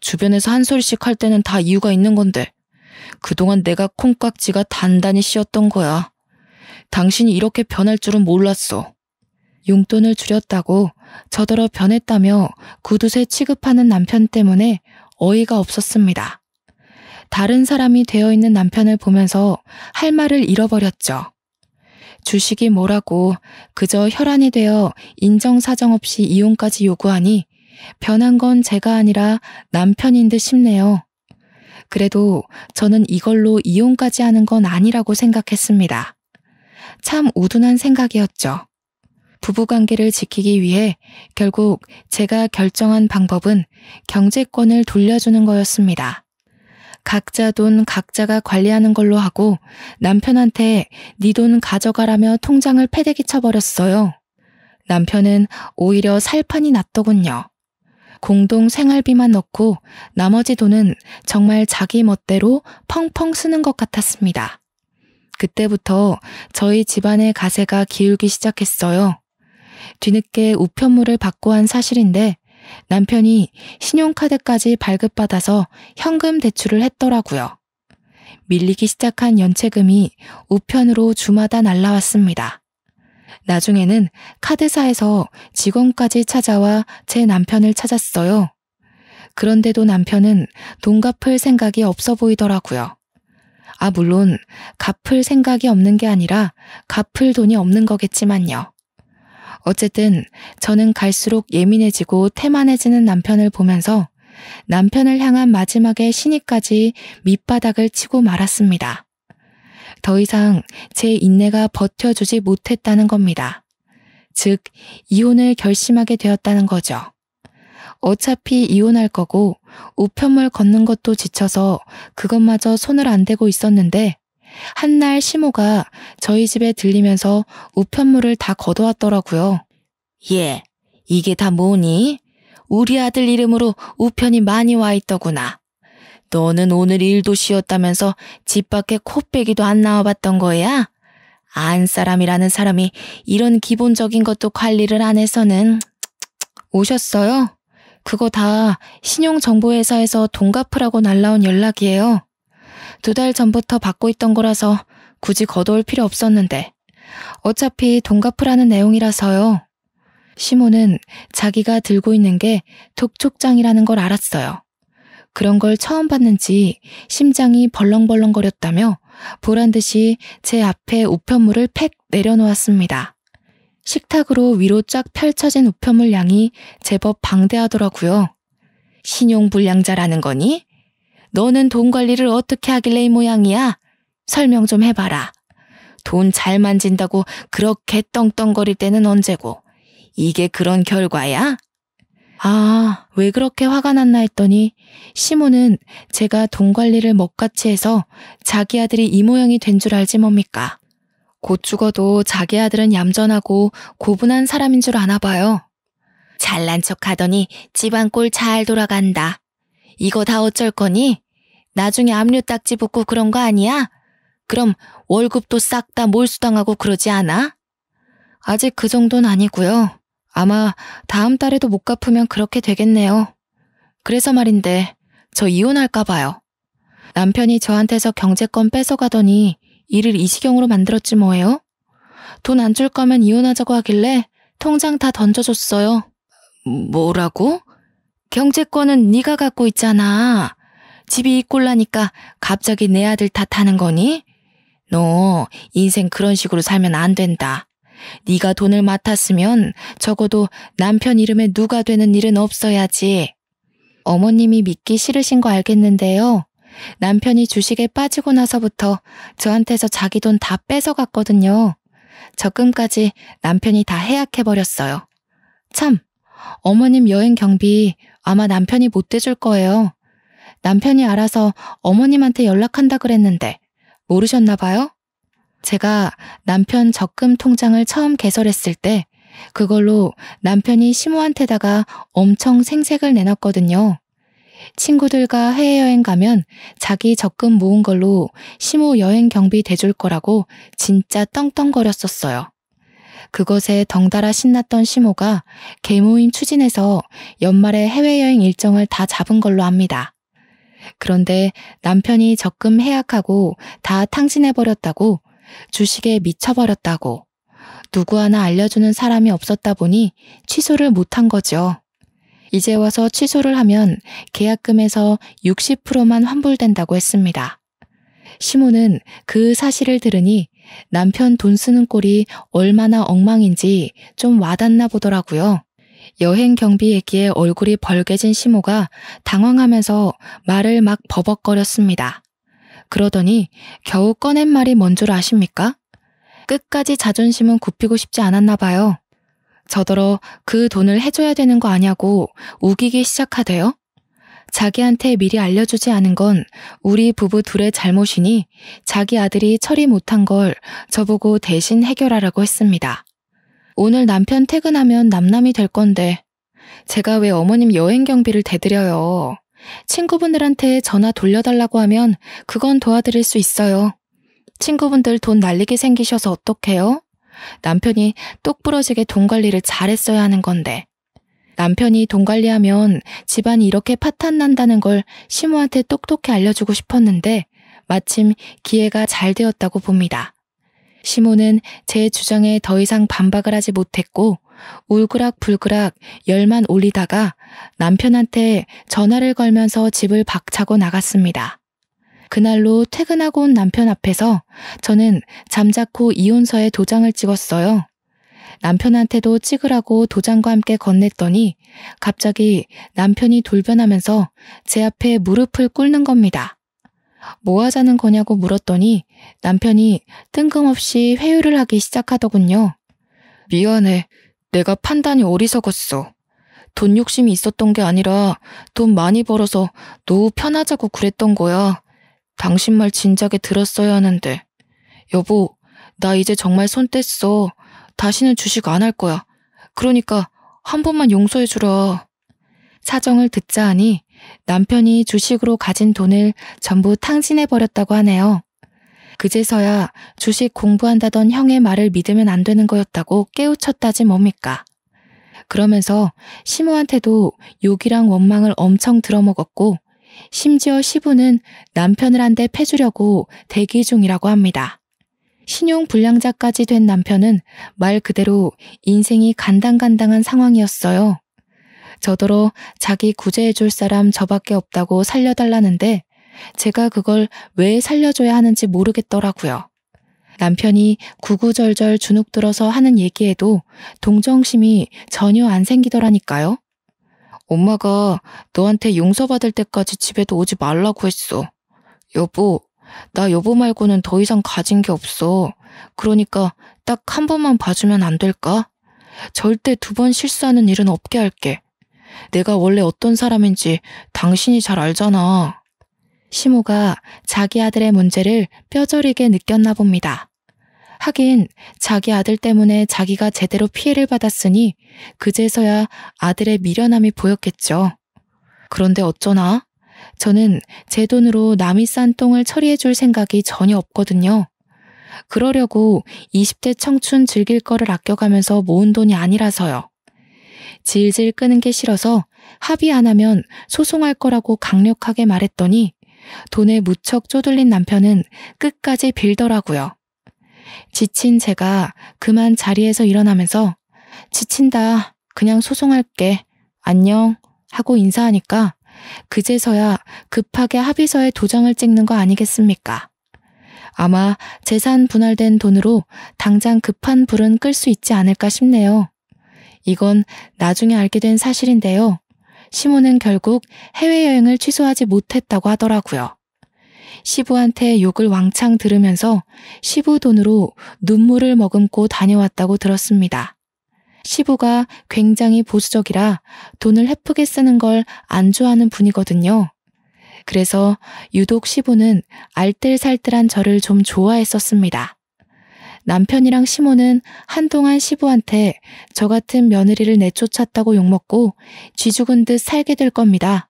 주변에서 한 소리씩 할 때는 다 이유가 있는 건데 그동안 내가 콩깍지가 단단히 씌었던 거야. 당신이 이렇게 변할 줄은 몰랐어. 용돈을 줄였다고 저더러 변했다며 구두쇠 취급하는 남편 때문에 어이가 없었습니다. 다른 사람이 되어 있는 남편을 보면서 할 말을 잃어버렸죠. 주식이 뭐라고 그저 혈안이 되어 인정사정 없이 이혼까지 요구하니 변한 건 제가 아니라 남편인 듯 싶네요. 그래도 저는 이걸로 이혼까지 하는 건 아니라고 생각했습니다. 참 우둔한 생각이었죠. 부부관계를 지키기 위해 결국 제가 결정한 방법은 경제권을 돌려주는 거였습니다. 각자 돈 각자가 관리하는 걸로 하고 남편한테 네 돈 가져가라며 통장을 패대기 쳐버렸어요. 남편은 오히려 살판이 났더군요. 공동 생활비만 넣고 나머지 돈은 정말 자기 멋대로 펑펑 쓰는 것 같았습니다. 그때부터 저희 집안의 가세가 기울기 시작했어요. 뒤늦게 우편물을 받고 한 사실인데 남편이 신용카드까지 발급받아서 현금 대출을 했더라고요. 밀리기 시작한 연체금이 우편으로 주마다 날라왔습니다. 나중에는 카드사에서 직원까지 찾아와 제 남편을 찾았어요. 그런데도 남편은 돈 갚을 생각이 없어 보이더라고요. 물론 갚을 생각이 없는 게 아니라 갚을 돈이 없는 거겠지만요. 어쨌든 저는 갈수록 예민해지고 태만해지는 남편을 보면서 남편을 향한 마지막의 시니까지 밑바닥을 치고 말았습니다. 더 이상 제 인내가 버텨주지 못했다는 겁니다. 즉, 이혼을 결심하게 되었다는 거죠. 어차피 이혼할 거고 우편물 걷는 것도 지쳐서 그것마저 손을 안 대고 있었는데 한날 시모가 저희 집에 들리면서 우편물을 다 걷어왔더라고요. 얘, 이게 다 뭐니? 우리 아들 이름으로 우편이 많이 와 있더구나. 너는 오늘 일도 쉬었다면서 집 밖에 코빼기도 안 나와봤던 거야? 안 사람이라는 사람이 이런 기본적인 것도 관리를 안 해서는. 오셨어요? 그거 다 신용정보회사에서 돈 갚으라고 날라온 연락이에요. 2달 전부터 받고 있던 거라서 굳이 걷어올 필요 없었는데 어차피 돈 갚으라는 내용이라서요. 시모는 자기가 들고 있는 게 독촉장이라는 걸 알았어요. 그런 걸 처음 봤는지 심장이 벌렁벌렁거렸다며 보란듯이 제 앞에 우편물을 팩 내려놓았습니다. 식탁으로 위로 쫙 펼쳐진 우편물 양이 제법 방대하더라고요. 신용불량자라는 거니? 너는 돈 관리를 어떻게 하길래 이 모양이야? 설명 좀 해봐라. 돈 잘 만진다고 그렇게 떵떵거릴 때는 언제고? 이게 그런 결과야? 왜 그렇게 화가 났나 했더니 시모는 제가 돈 관리를 먹같이 해서 자기 아들이 이 모양이 된 줄 알지 뭡니까? 곧 죽어도 자기 아들은 얌전하고 고분한 사람인 줄 아나 봐요. 잘난 척 하더니 집안 꼴 잘 돌아간다. 이거 다 어쩔 거니? 나중에 압류 딱지 붙고 그런 거 아니야? 그럼 월급도 싹 다 몰수당하고 그러지 않아? 아직 그 정도는 아니고요. 아마 다음 달에도 못 갚으면 그렇게 되겠네요. 그래서 말인데 저 이혼할까 봐요. 남편이 저한테서 경제권 뺏어가더니 일을 이 지경으로 만들었지 뭐예요? 돈 안 줄 거면 이혼하자고 하길래 통장 다 던져줬어요. 뭐라고? 경제권은 네가 갖고 있잖아. 집이 이 꼴나니까 갑자기 내 아들 탓하는 거니? 너 인생 그런 식으로 살면 안 된다. 네가 돈을 맡았으면 적어도 남편 이름에 누가 되는 일은 없어야지. 어머님이 믿기 싫으신 거 알겠는데요. 남편이 주식에 빠지고 나서부터 저한테서 자기 돈 다 뺏어갔거든요. 적금까지 남편이 다 해약해버렸어요. 참, 어머님 여행 경비 아마 남편이 못 대줄 거예요. 남편이 알아서 어머님한테 연락한다 그랬는데 모르셨나 봐요? 제가 남편 적금 통장을 처음 개설했을 때 그걸로 남편이 시모한테다가 엄청 생색을 내놨거든요. 친구들과 해외여행 가면 자기 적금 모은 걸로 시모 여행 경비 대줄 거라고 진짜 떵떵거렸었어요. 그것에 덩달아 신났던 시모가 개모임 추진해서 연말에 해외여행 일정을 다 잡은 걸로 압니다. 그런데 남편이 적금 해약하고 다 탕진해버렸다고, 주식에 미쳐버렸다고, 누구 하나 알려주는 사람이 없었다 보니 취소를 못한 거죠. 이제 와서 취소를 하면 계약금에서 60%만 환불된다고 했습니다. 시모는 그 사실을 들으니 남편 돈 쓰는 꼴이 얼마나 엉망인지 좀 와닿나 보더라고요. 여행 경비 얘기에 얼굴이 벌개진 시모가 당황하면서 말을 막 버벅거렸습니다. 그러더니 겨우 꺼낸 말이 뭔 줄 아십니까? 끝까지 자존심은 굽히고 싶지 않았나 봐요. 저더러 그 돈을 해줘야 되는 거 아냐고 우기기 시작하대요. 자기한테 미리 알려주지 않은 건 우리 부부 둘의 잘못이니 자기 아들이 처리 못한 걸 저보고 대신 해결하라고 했습니다. 오늘 남편 퇴근하면 남남이 될 건데 제가 왜 어머님 여행 경비를 대드려요? 친구분들한테 전화 돌려달라고 하면 그건 도와드릴 수 있어요. 친구분들 돈 날리게 생기셔서 어떡해요? 남편이 똑부러지게 돈 관리를 잘했어야 하는 건데. 남편이 돈 관리하면 집안이 이렇게 파탄 난다는 걸 시모한테 똑똑히 알려주고 싶었는데 마침 기회가 잘 되었다고 봅니다. 시모는 제 주장에 더 이상 반박을 하지 못했고 울그락불그락 열만 올리다가 남편한테 전화를 걸면서 집을 박차고 나갔습니다. 그날로 퇴근하고 온 남편 앞에서 저는 잠자코 이혼서에 도장을 찍었어요. 남편한테도 찍으라고 도장과 함께 건넸더니 갑자기 남편이 돌변하면서 제 앞에 무릎을 꿇는 겁니다. 뭐 하자는 거냐고 물었더니 남편이 뜬금없이 회유를 하기 시작하더군요. 미안해. 내가 판단이 어리석었어. 돈 욕심이 있었던 게 아니라 돈 많이 벌어서 노후 편하자고 그랬던 거야. 당신 말 진작에 들었어야 하는데. 여보, 나 이제 정말 손 뗐어. 다시는 주식 안 할 거야. 그러니까 한 번만 용서해주라. 사정을 듣자 하니 남편이 주식으로 가진 돈을 전부 탕진해버렸다고 하네요. 그제서야 주식 공부한다던 형의 말을 믿으면 안 되는 거였다고 깨우쳤다지 뭡니까. 그러면서 시모한테도 욕이랑 원망을 엄청 들어먹었고 심지어 시부는 남편을 한 대 패주려고 대기 중이라고 합니다. 신용불량자까지 된 남편은 말 그대로 인생이 간당간당한 상황이었어요. 저더러 자기 구제해줄 사람 저밖에 없다고 살려달라는데 제가 그걸 왜 살려줘야 하는지 모르겠더라고요. 남편이 구구절절 주눅들어서 하는 얘기에도 동정심이 전혀 안 생기더라니까요. 엄마가 너한테 용서받을 때까지 집에도 오지 말라고 했어. 여보, 나 여보 말고는 더 이상 가진 게 없어. 그러니까 딱 한 번만 봐주면 안 될까? 절대 2번 실수하는 일은 없게 할게. 내가 원래 어떤 사람인지 당신이 잘 알잖아. 시모가 자기 아들의 문제를 뼈저리게 느꼈나 봅니다. 하긴 자기 아들 때문에 자기가 제대로 피해를 받았으니 그제서야 아들의 미련함이 보였겠죠. 그런데 어쩌나? 저는 제 돈으로 남이 싼 똥을 처리해 줄 생각이 전혀 없거든요. 그러려고 20대 청춘 즐길 거를 아껴가면서 모은 돈이 아니라서요. 질질 끄는 게 싫어서 합의 안 하면 소송할 거라고 강력하게 말했더니 돈에 무척 쪼들린 남편은 끝까지 빌더라고요. 지친 제가 그만 자리에서 일어나면서 지친다. 그냥 소송할게. 안녕. 하고 인사하니까 그제서야 급하게 합의서에 도장을 찍는 거 아니겠습니까? 아마 재산 분할된 돈으로 당장 급한 불은 끌 수 있지 않을까 싶네요. 이건 나중에 알게 된 사실인데요. 시모는 결국 해외여행을 취소하지 못했다고 하더라고요. 시부한테 욕을 왕창 들으면서 시부 돈으로 눈물을 머금고 다녀왔다고 들었습니다. 시부가 굉장히 보수적이라 돈을 헤프게 쓰는 걸 안 좋아하는 분이거든요. 그래서 유독 시부는 알뜰살뜰한 저를 좀 좋아했었습니다. 남편이랑 시모는 한동안 시부한테 저 같은 며느리를 내쫓았다고 욕먹고 쥐죽은 듯 살게 될 겁니다.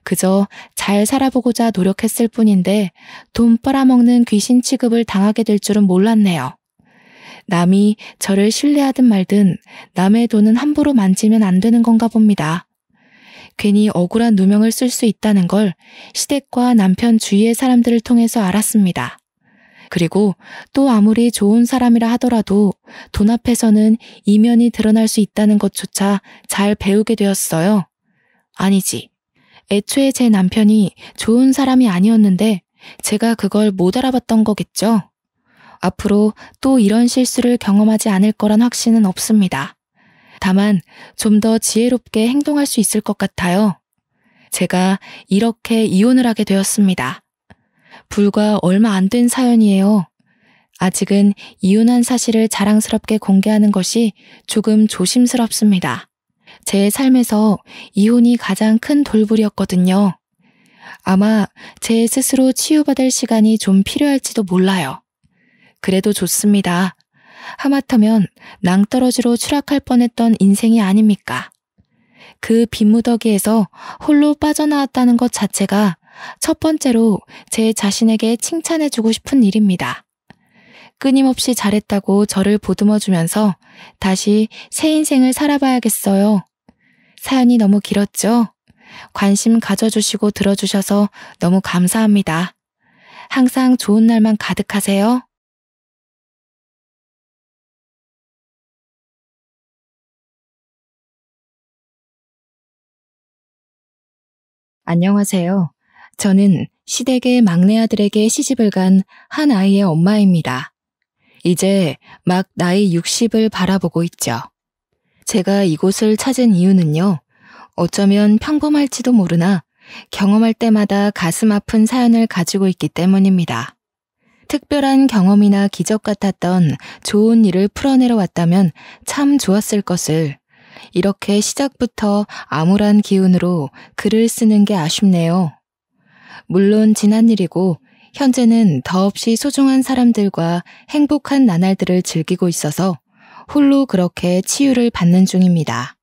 그저 잘 살아보고자 노력했을 뿐인데 돈 빨아먹는 귀신 취급을 당하게 될 줄은 몰랐네요. 남이 저를 신뢰하든 말든 남의 돈은 함부로 만지면 안 되는 건가 봅니다. 괜히 억울한 누명을 쓸 수 있다는 걸 시댁과 남편 주위의 사람들을 통해서 알았습니다. 그리고 또 아무리 좋은 사람이라 하더라도 돈 앞에서는 이면이 드러날 수 있다는 것조차 잘 배우게 되었어요. 아니지. 애초에 제 남편이 좋은 사람이 아니었는데 제가 그걸 못 알아봤던 거겠죠. 앞으로 또 이런 실수를 경험하지 않을 거란 확신은 없습니다. 다만 좀 더 지혜롭게 행동할 수 있을 것 같아요. 제가 이렇게 이혼을 하게 되었습니다. 불과 얼마 안 된 사연이에요. 아직은 이혼한 사실을 자랑스럽게 공개하는 것이 조금 조심스럽습니다. 제 삶에서 이혼이 가장 큰 돌불이었거든요. 아마 제 스스로 치유받을 시간이 좀 필요할지도 몰라요. 그래도 좋습니다. 하마터면 낭떠러지로 추락할 뻔했던 인생이 아닙니까? 그 빈무더기에서 홀로 빠져나왔다는 것 자체가 첫 번째로 제 자신에게 칭찬해주고 싶은 일입니다. 끊임없이 잘했다고 저를 보듬어주면서 다시 새 인생을 살아봐야겠어요. 사연이 너무 길었죠? 관심 가져주시고 들어주셔서 너무 감사합니다. 항상 좋은 날만 가득하세요. 안녕하세요. 저는 시댁의 막내 아들에게 시집을 간 한 아이의 엄마입니다. 이제 막 나이 60을 바라보고 있죠. 제가 이곳을 찾은 이유는요. 어쩌면 평범할지도 모르나 경험할 때마다 가슴 아픈 사연을 가지고 있기 때문입니다. 특별한 경험이나 기적 같았던 좋은 일을 풀어내러 왔다면 참 좋았을 것을 이렇게 시작부터 암울한 기운으로 글을 쓰는 게 아쉽네요. 물론 지난 일이고 현재는 더없이 소중한 사람들과 행복한 나날들을 즐기고 있어서 홀로 그렇게 치유를 받는 중입니다.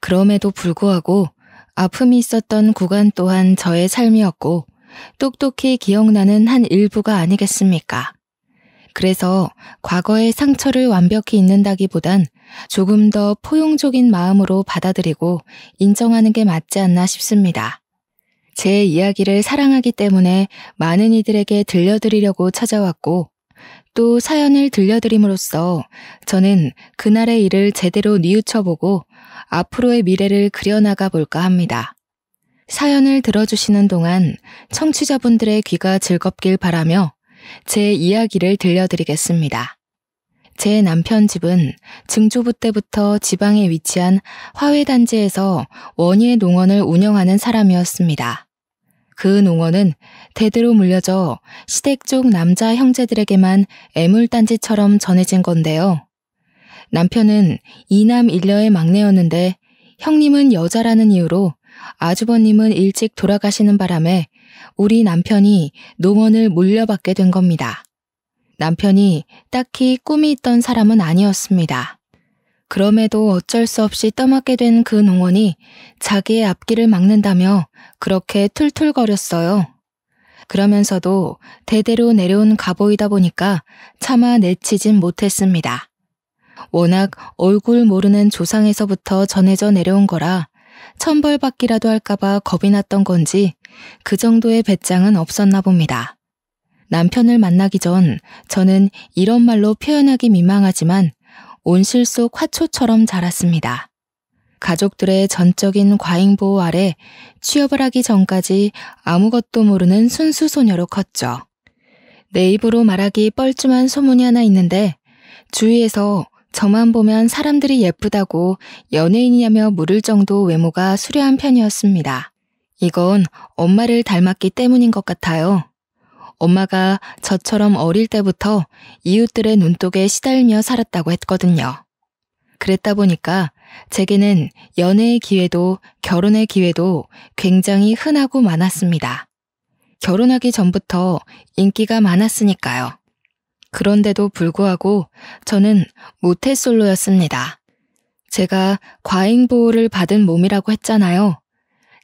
그럼에도 불구하고 아픔이 있었던 구간 또한 저의 삶이었고 똑똑히 기억나는 한 일부가 아니겠습니까? 그래서 과거의 상처를 완벽히 잊는다기보단 조금 더 포용적인 마음으로 받아들이고 인정하는 게 맞지 않나 싶습니다. 제 이야기를 사랑하기 때문에 많은 이들에게 들려드리려고 찾아왔고 또 사연을 들려드림으로써 저는 그날의 일을 제대로 뉘우쳐보고 앞으로의 미래를 그려나가 볼까 합니다. 사연을 들어주시는 동안 청취자분들의 귀가 즐겁길 바라며 제 이야기를 들려드리겠습니다. 제 남편 집은 증조부 때부터 지방에 위치한 화훼단지에서 원예 농원을 운영하는 사람이었습니다. 그 농원은 대대로 물려져 시댁 쪽 남자 형제들에게만 애물단지처럼 전해진 건데요. 남편은 2남 1녀의 막내였는데 형님은 여자라는 이유로 아주버님은 일찍 돌아가시는 바람에 우리 남편이 농원을 물려받게 된 겁니다. 남편이 딱히 꿈이 있던 사람은 아니었습니다. 그럼에도 어쩔 수 없이 떠맡게 된 그 농원이 자기의 앞길을 막는다며 그렇게 툴툴거렸어요. 그러면서도 대대로 내려온 가보이다 보니까 차마 내치진 못했습니다. 워낙 얼굴 모르는 조상에서부터 전해져 내려온 거라 천벌받기라도 할까봐 겁이 났던 건지 그 정도의 배짱은 없었나 봅니다. 남편을 만나기 전 저는 이런 말로 표현하기 민망하지만 온실 속 화초처럼 자랐습니다. 가족들의 전적인 과잉보호 아래 취업을 하기 전까지 아무것도 모르는 순수 소녀로 컸죠. 내 입으로 말하기 뻘쭘한 소문이 하나 있는데 주위에서 저만 보면 사람들이 예쁘다고 연예인이냐며 물을 정도 외모가 수려한 편이었습니다. 이건 엄마를 닮았기 때문인 것 같아요. 엄마가 저처럼 어릴 때부터 이웃들의 눈독에 시달며 살았다고 했거든요. 그랬다 보니까 제게는 연애의 기회도 결혼의 기회도 굉장히 흔하고 많았습니다. 결혼하기 전부터 인기가 많았으니까요. 그런데도 불구하고 저는 모태솔로였습니다. 제가 과잉보호를 받은 몸이라고 했잖아요.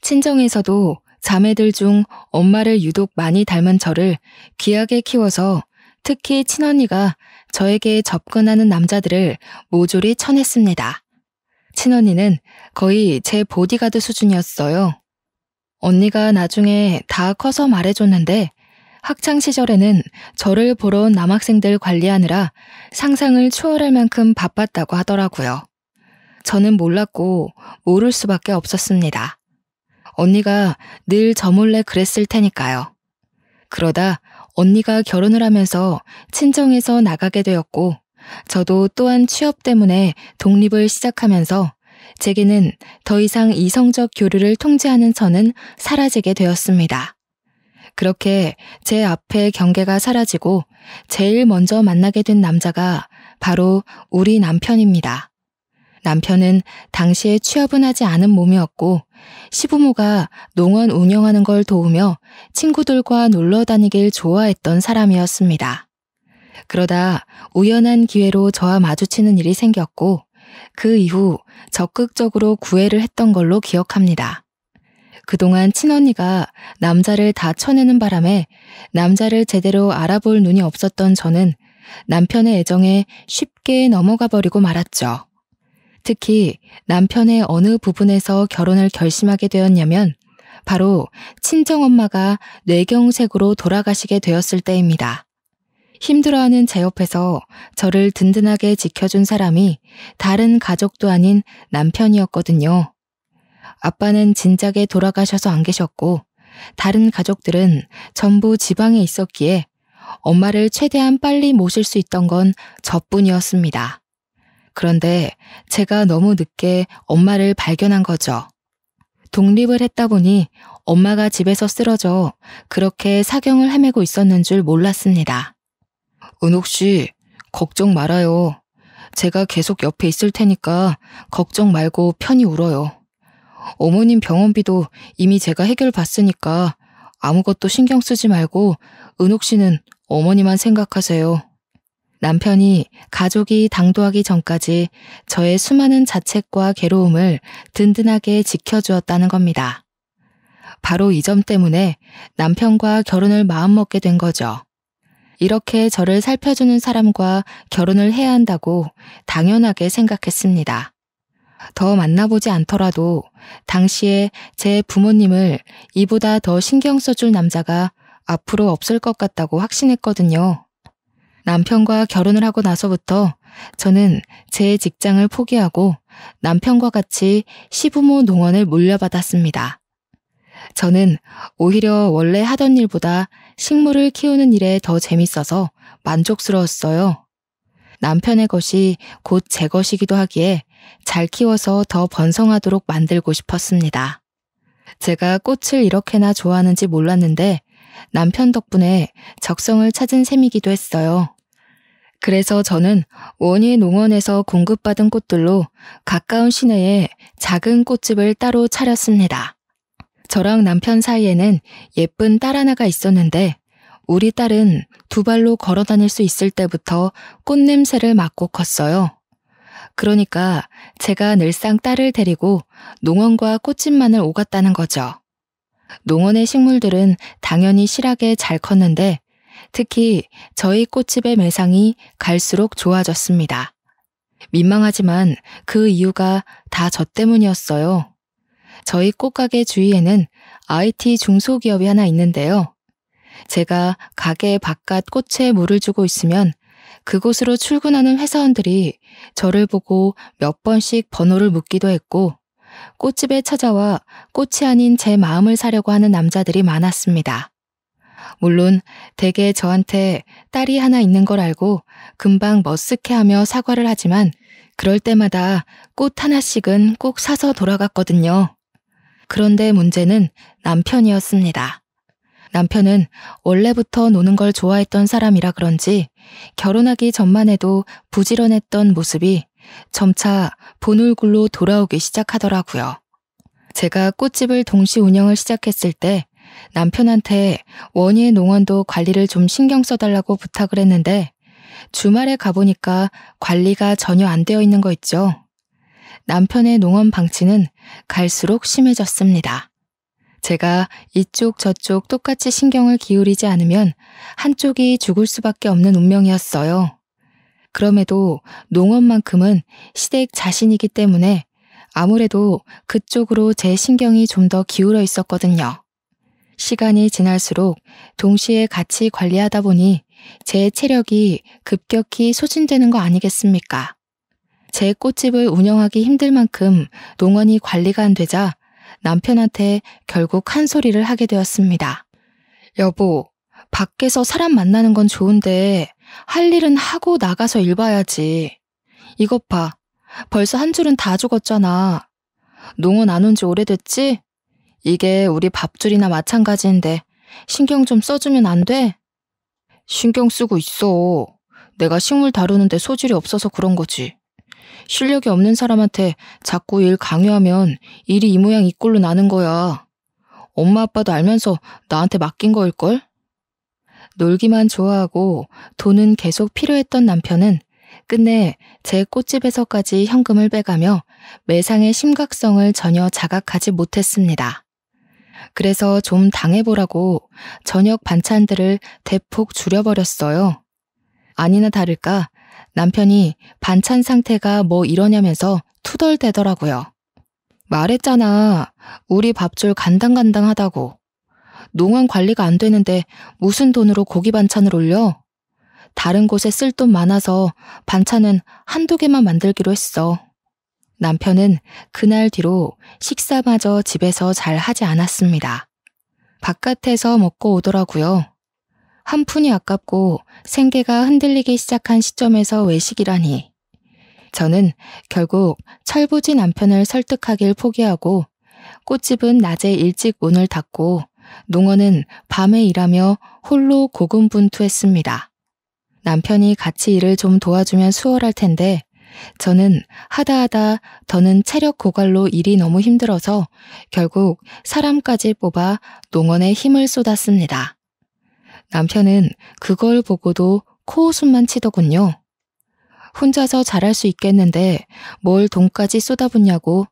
친정에서도 자매들 중 엄마를 유독 많이 닮은 저를 귀하게 키워서 특히 친언니가 저에게 접근하는 남자들을 모조리 쳐냈습니다. 친언니는 거의 제 보디가드 수준이었어요. 언니가 나중에 다 커서 말해줬는데 학창시절에는 저를 보러 온 남학생들 관리하느라 상상을 초월할 만큼 바빴다고 하더라고요. 저는 몰랐고 모를 수밖에 없었습니다. 언니가 늘 저 몰래 그랬을 테니까요. 그러다 언니가 결혼을 하면서 친정에서 나가게 되었고 저도 또한 취업 때문에 독립을 시작하면서 제게는 더 이상 이성적 교류를 통제하는 선은 사라지게 되었습니다. 그렇게 제 앞에 경계가 사라지고 제일 먼저 만나게 된 남자가 바로 우리 남편입니다. 남편은 당시에 취업은 하지 않은 몸이었고 시부모가 농원 운영하는 걸 도우며 친구들과 놀러 다니길 좋아했던 사람이었습니다. 그러다 우연한 기회로 저와 마주치는 일이 생겼고 그 이후 적극적으로 구애를 했던 걸로 기억합니다. 그동안 친언니가 남자를 다 쳐내는 바람에 남자를 제대로 알아볼 눈이 없었던 저는 남편의 애정에 쉽게 넘어가 버리고 말았죠. 특히 남편의 어느 부분에서 결혼을 결심하게 되었냐면 바로 친정엄마가 뇌경색으로 돌아가시게 되었을 때입니다. 힘들어하는 제 옆에서 저를 든든하게 지켜준 사람이 다른 가족도 아닌 남편이었거든요. 아빠는 진작에 돌아가셔서 안 계셨고 다른 가족들은 전부 지방에 있었기에 엄마를 최대한 빨리 모실 수 있던 건 저뿐이었습니다. 그런데 제가 너무 늦게 엄마를 발견한 거죠. 독립을 했다 보니 엄마가 집에서 쓰러져 그렇게 사경을 헤매고 있었는 줄 몰랐습니다. 은옥 씨, 걱정 말아요. 제가 계속 옆에 있을 테니까 걱정 말고 편히 울어요. 어머님 병원비도 이미 제가 해결 봤으니까 아무것도 신경 쓰지 말고 은옥 씨는 어머니만 생각하세요. 남편이 가족이 당도하기 전까지 저의 수많은 자책과 괴로움을 든든하게 지켜주었다는 겁니다. 바로 이 점 때문에 남편과 결혼을 마음먹게 된 거죠. 이렇게 저를 살펴주는 사람과 결혼을 해야 한다고 당연하게 생각했습니다. 더 만나보지 않더라도 당시에 제 부모님을 이보다 더 신경 써줄 남자가 앞으로 없을 것 같다고 확신했거든요. 남편과 결혼을 하고 나서부터 저는 제 직장을 포기하고 남편과 같이 시부모 농원을 물려받았습니다. 저는 오히려 원래 하던 일보다 식물을 키우는 일에 더 재밌어서 만족스러웠어요. 남편의 것이 곧 제 것이기도 하기에 잘 키워서 더 번성하도록 만들고 싶었습니다. 제가 꽃을 이렇게나 좋아하는지 몰랐는데 남편 덕분에 적성을 찾은 셈이기도 했어요. 그래서 저는 원예 농원에서 공급받은 꽃들로 가까운 시내에 작은 꽃집을 따로 차렸습니다. 저랑 남편 사이에는 예쁜 딸 하나가 있었는데 우리 딸은 두 발로 걸어 다닐 수 있을 때부터 꽃냄새를 맡고 컸어요. 그러니까 제가 늘상 딸을 데리고 농원과 꽃집만을 오갔다는 거죠. 농원의 식물들은 당연히 실하게 잘 컸는데 특히 저희 꽃집의 매상이 갈수록 좋아졌습니다. 민망하지만 그 이유가 다 저 때문이었어요. 저희 꽃가게 주위에는 IT 중소기업이 하나 있는데요. 제가 가게 바깥 꽃에 물을 주고 있으면 그곳으로 출근하는 회사원들이 저를 보고 몇 번씩 번호를 묻기도 했고 꽃집에 찾아와 꽃이 아닌 제 마음을 사려고 하는 남자들이 많았습니다. 물론 대개 저한테 딸이 하나 있는 걸 알고 금방 머쓱해하며 사과를 하지만 그럴 때마다 꽃 하나씩은 꼭 사서 돌아갔거든요. 그런데 문제는 남편이었습니다. 남편은 원래부터 노는 걸 좋아했던 사람이라 그런지 결혼하기 전만 해도 부지런했던 모습이 점차 본울굴로 돌아오기 시작하더라고요. 제가 꽃집을 동시 운영을 시작했을 때 남편한테 원예 농원도 관리를 좀 신경 써달라고 부탁을 했는데 주말에 가보니까 관리가 전혀 안 되어 있는 거 있죠. 남편의 농원 방치는 갈수록 심해졌습니다. 제가 이쪽 저쪽 똑같이 신경을 기울이지 않으면 한쪽이 죽을 수밖에 없는 운명이었어요. 그럼에도 농원만큼은 시댁 자신이기 때문에 아무래도 그쪽으로 제 신경이 좀 더 기울어 있었거든요. 시간이 지날수록 동시에 같이 관리하다 보니 제 체력이 급격히 소진되는 거 아니겠습니까? 제 꽃집을 운영하기 힘들 만큼 농원이 관리가 안 되자 남편한테 결국 한 소리를 하게 되었습니다. 여보, 밖에서 사람 만나는 건 좋은데 할 일은 하고 나가서 일 봐야지. 이것 봐, 벌써 한 줄은 다 죽었잖아. 농원 안 온 지 오래됐지? 이게 우리 밥줄이나 마찬가지인데 신경 좀 써주면 안 돼? 신경 쓰고 있어. 내가 식물 다루는데 소질이 없어서 그런 거지. 실력이 없는 사람한테 자꾸 일 강요하면 일이 이 모양 이 꼴로 나는 거야. 엄마 아빠도 알면서 나한테 맡긴 거일걸? 놀기만 좋아하고 돈은 계속 필요했던 남편은 끝내 제 꽃집에서까지 현금을 빼가며 매상의 심각성을 전혀 자각하지 못했습니다. 그래서 좀 당해보라고 저녁 반찬들을 대폭 줄여버렸어요. 아니나 다를까 남편이 반찬 상태가 뭐 이러냐면서 투덜대더라고요. 말했잖아. 우리 밥줄 간당간당하다고. 농원 관리가 안 되는데 무슨 돈으로 고기 반찬을 올려? 다른 곳에 쓸 돈 많아서 반찬은 한두 개만 만들기로 했어. 남편은 그날 뒤로 식사마저 집에서 잘 하지 않았습니다. 바깥에서 먹고 오더라고요. 한 푼이 아깝고 생계가 흔들리기 시작한 시점에서 외식이라니. 저는 결국 철부지 남편을 설득하길 포기하고 꽃집은 낮에 일찍 문을 닫고 농원은 밤에 일하며 홀로 고군분투했습니다. 남편이 같이 일을 좀 도와주면 수월할 텐데 저는 하다하다 더는 체력 고갈로 일이 너무 힘들어서 결국 사람까지 뽑아 농원에 힘을 쏟았습니다. 남편은 그걸 보고도 코웃음만 치더군요. 혼자서 잘할 수 있겠는데 뭘 돈까지 쏟아붓냐고.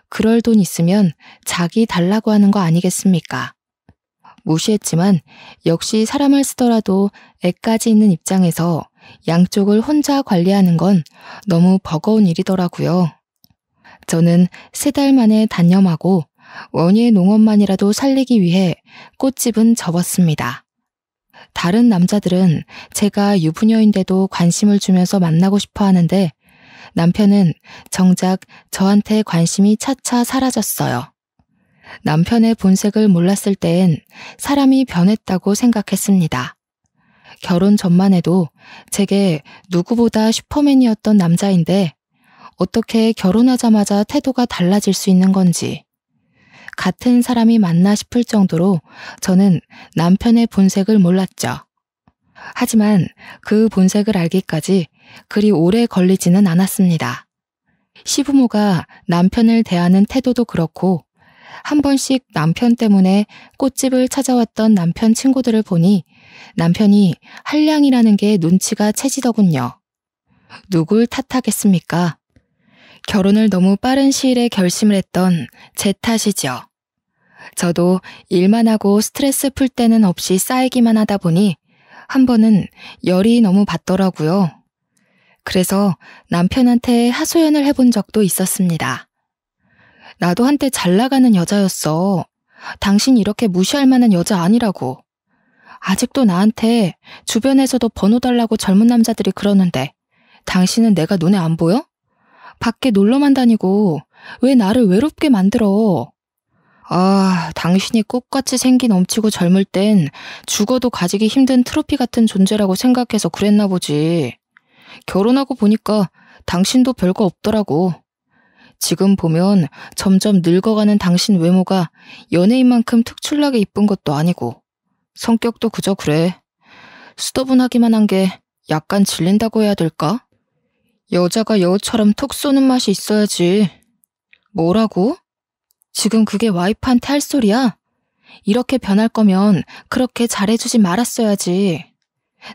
그럴 돈 있으면 자기 달라고 하는 거 아니겠습니까? 무시했지만 역시 사람을 쓰더라도 애까지 있는 입장에서 양쪽을 혼자 관리하는 건 너무 버거운 일이더라고요. 저는 3달 만에 단념하고 원예 농원만이라도 살리기 위해 꽃집은 접었습니다. 다른 남자들은 제가 유부녀인데도 관심을 주면서 만나고 싶어 하는데 남편은 정작 저한테 관심이 차차 사라졌어요. 남편의 본색을 몰랐을 땐 사람이 변했다고 생각했습니다. 결혼 전만 해도 제게 누구보다 슈퍼맨이었던 남자인데 어떻게 결혼하자마자 태도가 달라질 수 있는 건지. 같은 사람이 맞나 싶을 정도로 저는 남편의 본색을 몰랐죠. 하지만 그 본색을 알기까지 그리 오래 걸리지는 않았습니다. 시부모가 남편을 대하는 태도도 그렇고 한 번씩 남편 때문에 꽃집을 찾아왔던 남편 친구들을 보니 남편이 한량이라는 게 눈치가 채지더군요. 누굴 탓하겠습니까? 결혼을 너무 빠른 시일에 결심을 했던 제 탓이죠. 저도 일만 하고 스트레스 풀 때는 없이 쌓이기만 하다 보니 한 번은 열이 너무 받더라고요. 그래서 남편한테 하소연을 해본 적도 있었습니다. 나도 한때 잘 나가는 여자였어. 당신 이렇게 무시할 만한 여자 아니라고. 아직도 나한테 주변에서도 번호 달라고 젊은 남자들이 그러는데 당신은 내가 눈에 안 보여? 밖에 놀러만 다니고 왜 나를 외롭게 만들어? 아, 당신이 꽃같이 생기 넘치고 젊을 땐 죽어도 가지기 힘든 트로피 같은 존재라고 생각해서 그랬나 보지. 결혼하고 보니까 당신도 별거 없더라고. 지금 보면 점점 늙어가는 당신 외모가 연예인만큼 특출나게 이쁜 것도 아니고 성격도 그저 그래. 수더분하기만 한 게 약간 질린다고 해야 될까? 여자가 여우처럼 톡 쏘는 맛이 있어야지. 뭐라고? 지금 그게 와이프한테 할 소리야? 이렇게 변할 거면 그렇게 잘해주지 말았어야지.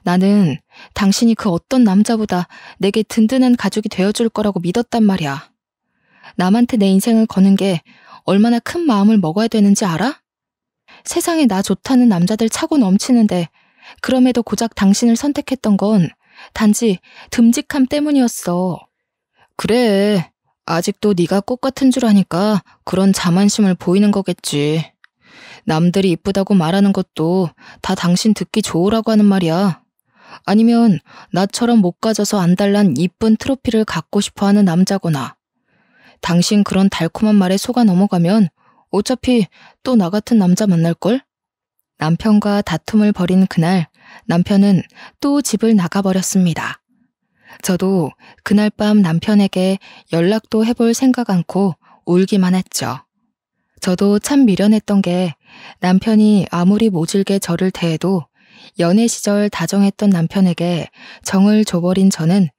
나는 당신이 그 어떤 남자보다 내게 든든한 가족이 되어줄 거라고 믿었단 말이야. 남한테 내 인생을 거는 게 얼마나 큰 마음을 먹어야 되는지 알아? 세상에 나 좋다는 남자들 차고 넘치는데 그럼에도 고작 당신을 선택했던 건 단지 듬직함 때문이었어. 그래, 아직도 네가 꽃 같은 줄 아니까 그런 자만심을 보이는 거겠지. 남들이 이쁘다고 말하는 것도 다 당신 듣기 좋으라고 하는 말이야. 아니면 나처럼 못 가져서 안달난 이쁜 트로피를 갖고 싶어하는 남자거나. 당신 그런 달콤한 말에 속아 넘어가면 어차피 또 나 같은 남자 만날걸? 남편과 다툼을 벌인 그날 남편은 또 집을 나가버렸습니다. 저도 그날 밤 남편에게 연락도 해볼 생각 않고 울기만 했죠. 저도 참 미련했던 게 남편이 아무리 모질게 저를 대해도 연애 시절 다정했던 남편에게 정을 줘버린 저는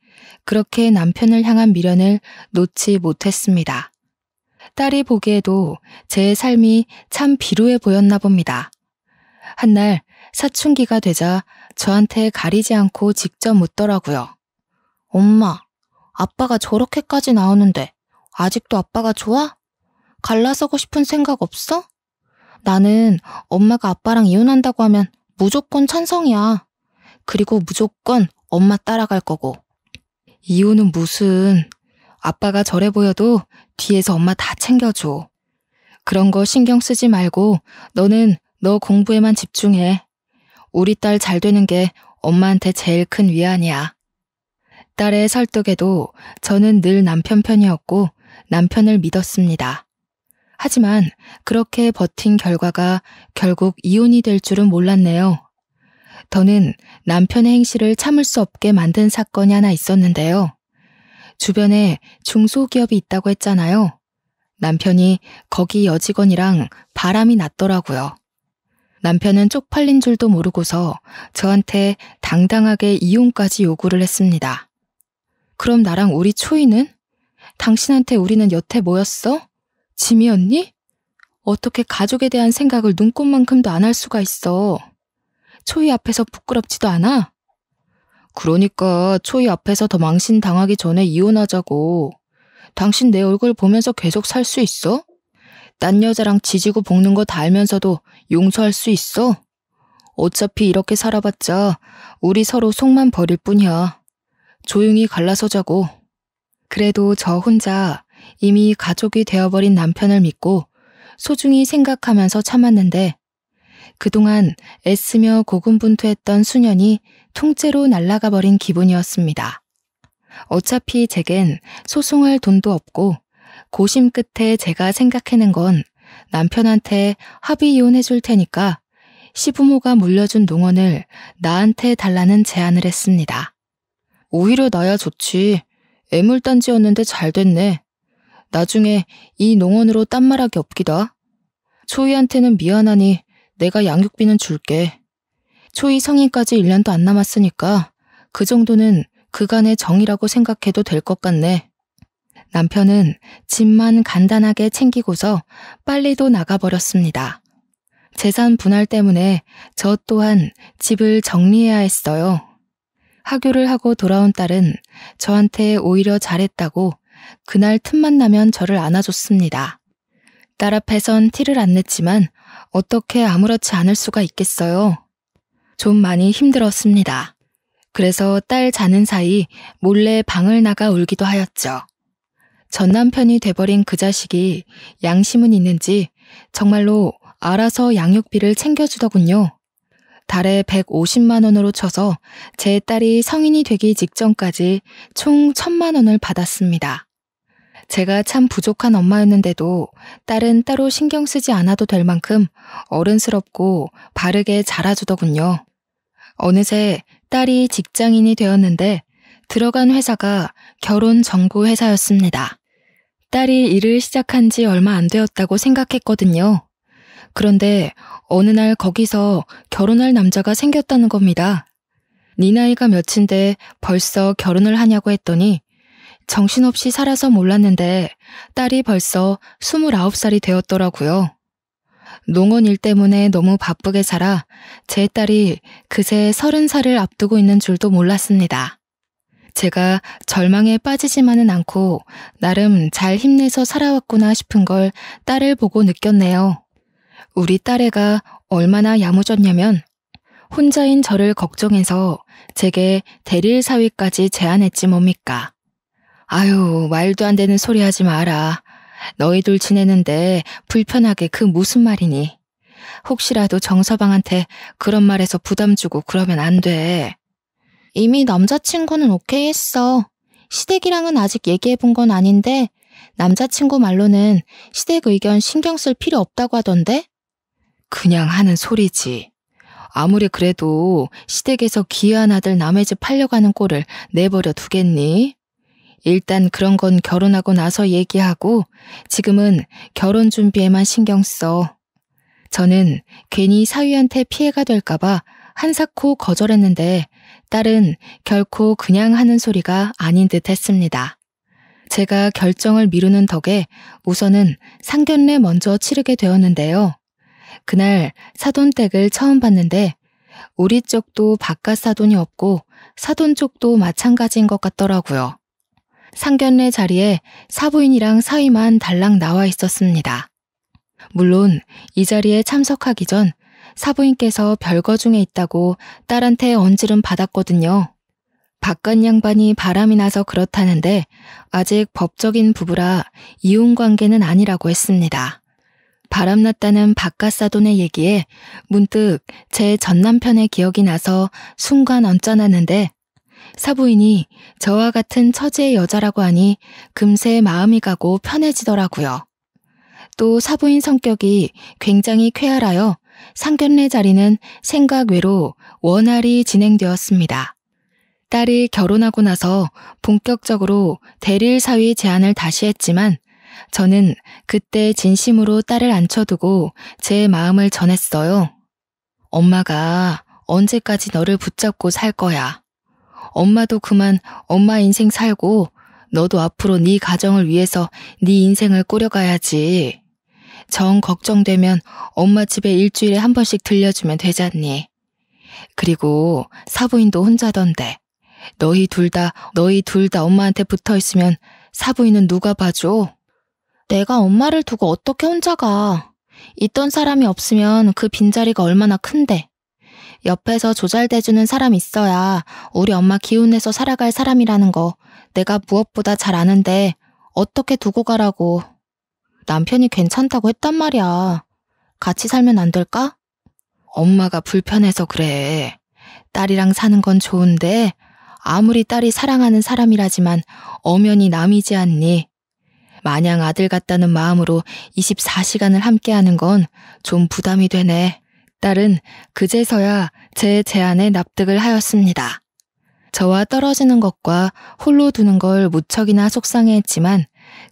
그렇게 남편을 향한 미련을 놓지 못했습니다. 딸이 보기에도 제 삶이 참 비루해 보였나 봅니다. 한날 사춘기가 되자 저한테 가리지 않고 직접 묻더라고요. 엄마, 아빠가 저렇게까지 나오는데 아직도 아빠가 좋아? 갈라서고 싶은 생각 없어? 나는 엄마가 아빠랑 이혼한다고 하면 무조건 찬성이야. 그리고 무조건 엄마 따라갈 거고. 이혼은 무슨. 아빠가 저래 보여도 뒤에서 엄마 다 챙겨줘. 그런 거 신경 쓰지 말고 너는 너 공부에만 집중해. 우리 딸 잘 되는 게 엄마한테 제일 큰 위안이야. 딸의 설득에도 저는 늘 남편 편이었고 남편을 믿었습니다. 하지만 그렇게 버틴 결과가 결국 이혼이 될 줄은 몰랐네요. 더는 남편의 행실을 참을 수 없게 만든 사건이 하나 있었는데요. 주변에 중소기업이 있다고 했잖아요. 남편이 거기 여직원이랑 바람이 났더라고요. 남편은 쪽팔린 줄도 모르고서 저한테 당당하게 이혼까지 요구를 했습니다. 그럼 나랑 우리 초이는? 당신한테 우리는 여태 뭐였어? 짐이었니? 어떻게 가족에 대한 생각을 눈꼽만큼도 안 할 수가 있어. 초이 앞에서 부끄럽지도 않아? 그러니까 초이 앞에서 더 망신당하기 전에 이혼하자고. 당신 내 얼굴 보면서 계속 살 수 있어? 딴 여자랑 지지고 볶는 거 다 알면서도 용서할 수 있어? 어차피 이렇게 살아봤자 우리 서로 속만 버릴 뿐이야. 조용히 갈라서자고. 그래도 저 혼자 이미 가족이 되어버린 남편을 믿고 소중히 생각하면서 참았는데 그동안 애쓰며 고군분투했던 수년이 통째로 날아가 버린 기분이었습니다. 어차피 제겐 소송할 돈도 없고 고심 끝에 제가 생각해낸 건 남편한테 합의 이혼해줄 테니까 시부모가 물려준 농원을 나한테 달라는 제안을 했습니다. 오히려 나야 좋지. 애물단지였는데 잘 됐네. 나중에 이 농원으로 딴 말하기 없기다. 초이한테는 미안하니 내가 양육비는 줄게. 초이 성인까지 1년도 안 남았으니까 그 정도는 그간의 정이라고 생각해도 될 것 같네. 남편은 집만 간단하게 챙기고서 빨리도 나가버렸습니다. 재산 분할 때문에 저 또한 집을 정리해야 했어요. 하교를 하고 돌아온 딸은 저한테 오히려 잘했다고 그날 틈만 나면 저를 안아줬습니다. 딸 앞에선 티를 안 냈지만 어떻게 아무렇지 않을 수가 있겠어요. 좀 많이 힘들었습니다. 그래서 딸 자는 사이 몰래 방을 나가 울기도 하였죠. 전 남편이 돼버린 그 자식이 양심은 있는지 정말로 알아서 양육비를 챙겨주더군요. 달에 150만 원으로 쳐서 제 딸이 성인이 되기 직전까지 총 1,000만 원을 받았습니다. 제가 참 부족한 엄마였는데도 딸은 따로 신경 쓰지 않아도 될 만큼 어른스럽고 바르게 자라주더군요. 어느새 딸이 직장인이 되었는데 들어간 회사가 결혼 정보 회사였습니다. 딸이 일을 시작한 지 얼마 안 되었다고 생각했거든요. 그런데 어느 날 거기서 결혼할 남자가 생겼다는 겁니다. 네 나이가 몇인데 벌써 결혼을 하냐고 했더니 정신없이 살아서 몰랐는데 딸이 벌써 29살이 되었더라고요. 농원 일 때문에 너무 바쁘게 살아 제 딸이 그새 30살을 앞두고 있는 줄도 몰랐습니다. 제가 절망에 빠지지만은 않고 나름 잘 힘내서 살아왔구나 싶은 걸 딸을 보고 느꼈네요. 우리 딸애가 얼마나 야무졌냐면 혼자인 저를 걱정해서 제게 대릴 사위까지 제안했지 뭡니까. 아유, 말도 안 되는 소리 하지 마라. 너희들 지내는데 불편하게 그 무슨 말이니. 혹시라도 정서방한테 그런 말해서 부담 주고 그러면 안 돼. 이미 남자친구는 오케이 했어. 시댁이랑은 아직 얘기해본 건 아닌데 남자친구 말로는 시댁 의견 신경 쓸 필요 없다고 하던데? 그냥 하는 소리지. 아무리 그래도 시댁에서 귀한 아들 남의 집 팔려가는 꼴을 내버려 두겠니? 일단 그런 건 결혼하고 나서 얘기하고 지금은 결혼 준비에만 신경 써. 저는 괜히 사위한테 피해가 될까봐 한사코 거절했는데 딸은 결코 그냥 하는 소리가 아닌 듯 했습니다. 제가 결정을 미루는 덕에 우선은 상견례 먼저 치르게 되었는데요. 그날 사돈댁을 처음 봤는데 우리 쪽도 바깥 사돈이 없고 사돈 쪽도 마찬가지인 것 같더라고요. 상견례 자리에 사부인이랑 사위만 달랑 나와 있었습니다. 물론 이 자리에 참석하기 전 사부인께서 별거 중에 있다고 딸한테 언질은 받았거든요. 바깥 양반이 바람이 나서 그렇다는데 아직 법적인 부부라 이혼 관계는 아니라고 했습니다. 바람났다는 바깥 사돈의 얘기에 문득 제 전남편의 기억이 나서 순간 언짢았는데 사부인이 저와 같은 처지의 여자라고 하니 금세 마음이 가고 편해지더라고요. 또 사부인 성격이 굉장히 쾌활하여 상견례 자리는 생각 외로 원활히 진행되었습니다. 딸이 결혼하고 나서 본격적으로 대릴 사위 제안을 다시 했지만 저는 그때 진심으로 딸을 앉혀두고 제 마음을 전했어요. 엄마가 언제까지 너를 붙잡고 살 거야. 엄마도 그만 엄마 인생 살고 너도 앞으로 네 가정을 위해서 네 인생을 꾸려가야지. 정 걱정되면 엄마 집에 일주일에 한 번씩 들려주면 되잖니. 그리고 사부인도 혼자던데 너희 둘 다 엄마한테 붙어있으면 사부인은 누가 봐줘? 내가 엄마를 두고 어떻게 혼자 가. 있던 사람이 없으면 그 빈자리가 얼마나 큰데. 옆에서 조잘대주는 사람 있어야 우리 엄마 기운내서 살아갈 사람이라는 거 내가 무엇보다 잘 아는데 어떻게 두고 가라고. 남편이 괜찮다고 했단 말이야. 같이 살면 안 될까? 엄마가 불편해서 그래. 딸이랑 사는 건 좋은데 아무리 딸이 사랑하는 사람이라지만 엄연히 남이지 않니. 마냥 아들 같다는 마음으로 24시간을 함께하는 건 좀 부담이 되네. 딸은 그제서야 제 제안에 납득을 하였습니다. 저와 떨어지는 것과 홀로 두는 걸 무척이나 속상해했지만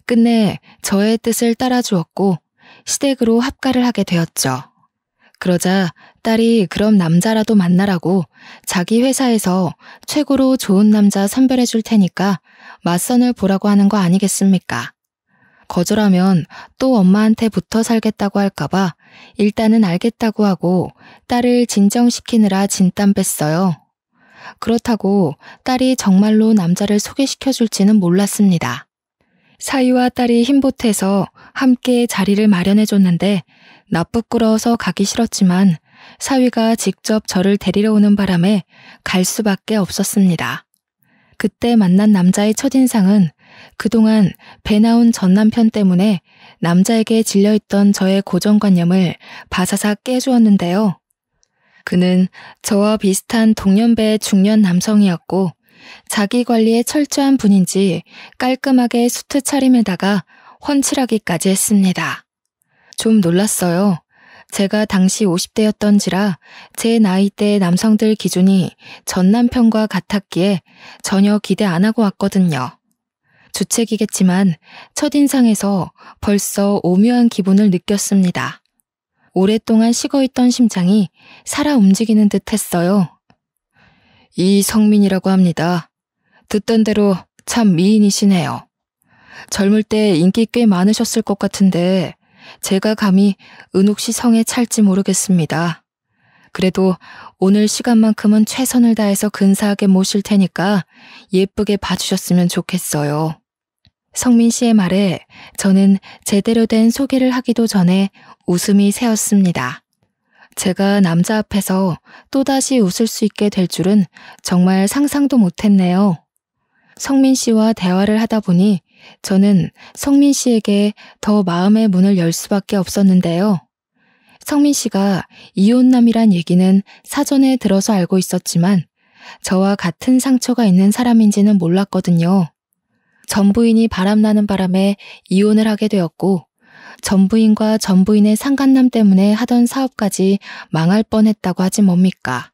끝내 저의 뜻을 따라주었고 시댁으로 합가를 하게 되었죠. 그러자 딸이 그럼 남자라도 만나라고 자기 회사에서 최고로 좋은 남자 선별해 줄 테니까 맞선을 보라고 하는 거 아니겠습니까? 거절하면 또 엄마한테 붙어 살겠다고 할까봐 일단은 알겠다고 하고 딸을 진정시키느라 진땀 뺐어요. 그렇다고 딸이 정말로 남자를 소개시켜줄지는 몰랐습니다. 사위와 딸이 힘보태서 함께 자리를 마련해줬는데 나 부끄러워서 가기 싫었지만 사위가 직접 저를 데리러 오는 바람에 갈 수밖에 없었습니다. 그때 만난 남자의 첫인상은 그동안 배 나온 전남편 때문에 남자에게 질려있던 저의 고정관념을 바사삭 깨주었는데요. 그는 저와 비슷한 동년배의 중년 남성이었고 자기 관리에 철저한 분인지 깔끔하게 수트 차림에다가 훤칠하기까지 했습니다. 좀 놀랐어요. 제가 당시 50대였던지라 제 나이대의 남성들 기준이 전 남편과 같았기에 전혀 기대 안 하고 왔거든요. 주책이겠지만 첫인상에서 벌써 오묘한 기분을 느꼈습니다. 오랫동안 식어있던 심장이 살아 움직이는 듯 했어요. 이성민이라고 합니다. 듣던 대로 참 미인이시네요. 젊을 때 인기 꽤 많으셨을 것 같은데 제가 감히 은옥 씨 성에 찰지 모르겠습니다. 그래도 오늘 시간만큼은 최선을 다해서 근사하게 모실 테니까 예쁘게 봐주셨으면 좋겠어요. 성민 씨의 말에 저는 제대로 된 소개를 하기도 전에 웃음이 새었습니다. 제가 남자 앞에서 또다시 웃을 수 있게 될 줄은 정말 상상도 못했네요. 성민 씨와 대화를 하다 보니 저는 성민 씨에게 더 마음의 문을 열 수밖에 없었는데요. 성민 씨가 이혼남이란 얘기는 사전에 들어서 알고 있었지만 저와 같은 상처가 있는 사람인지는 몰랐거든요. 전부인이 바람나는 바람에 이혼을 하게 되었고 전부인과 전부인의 상간남 때문에 하던 사업까지 망할 뻔했다고 하지 뭡니까.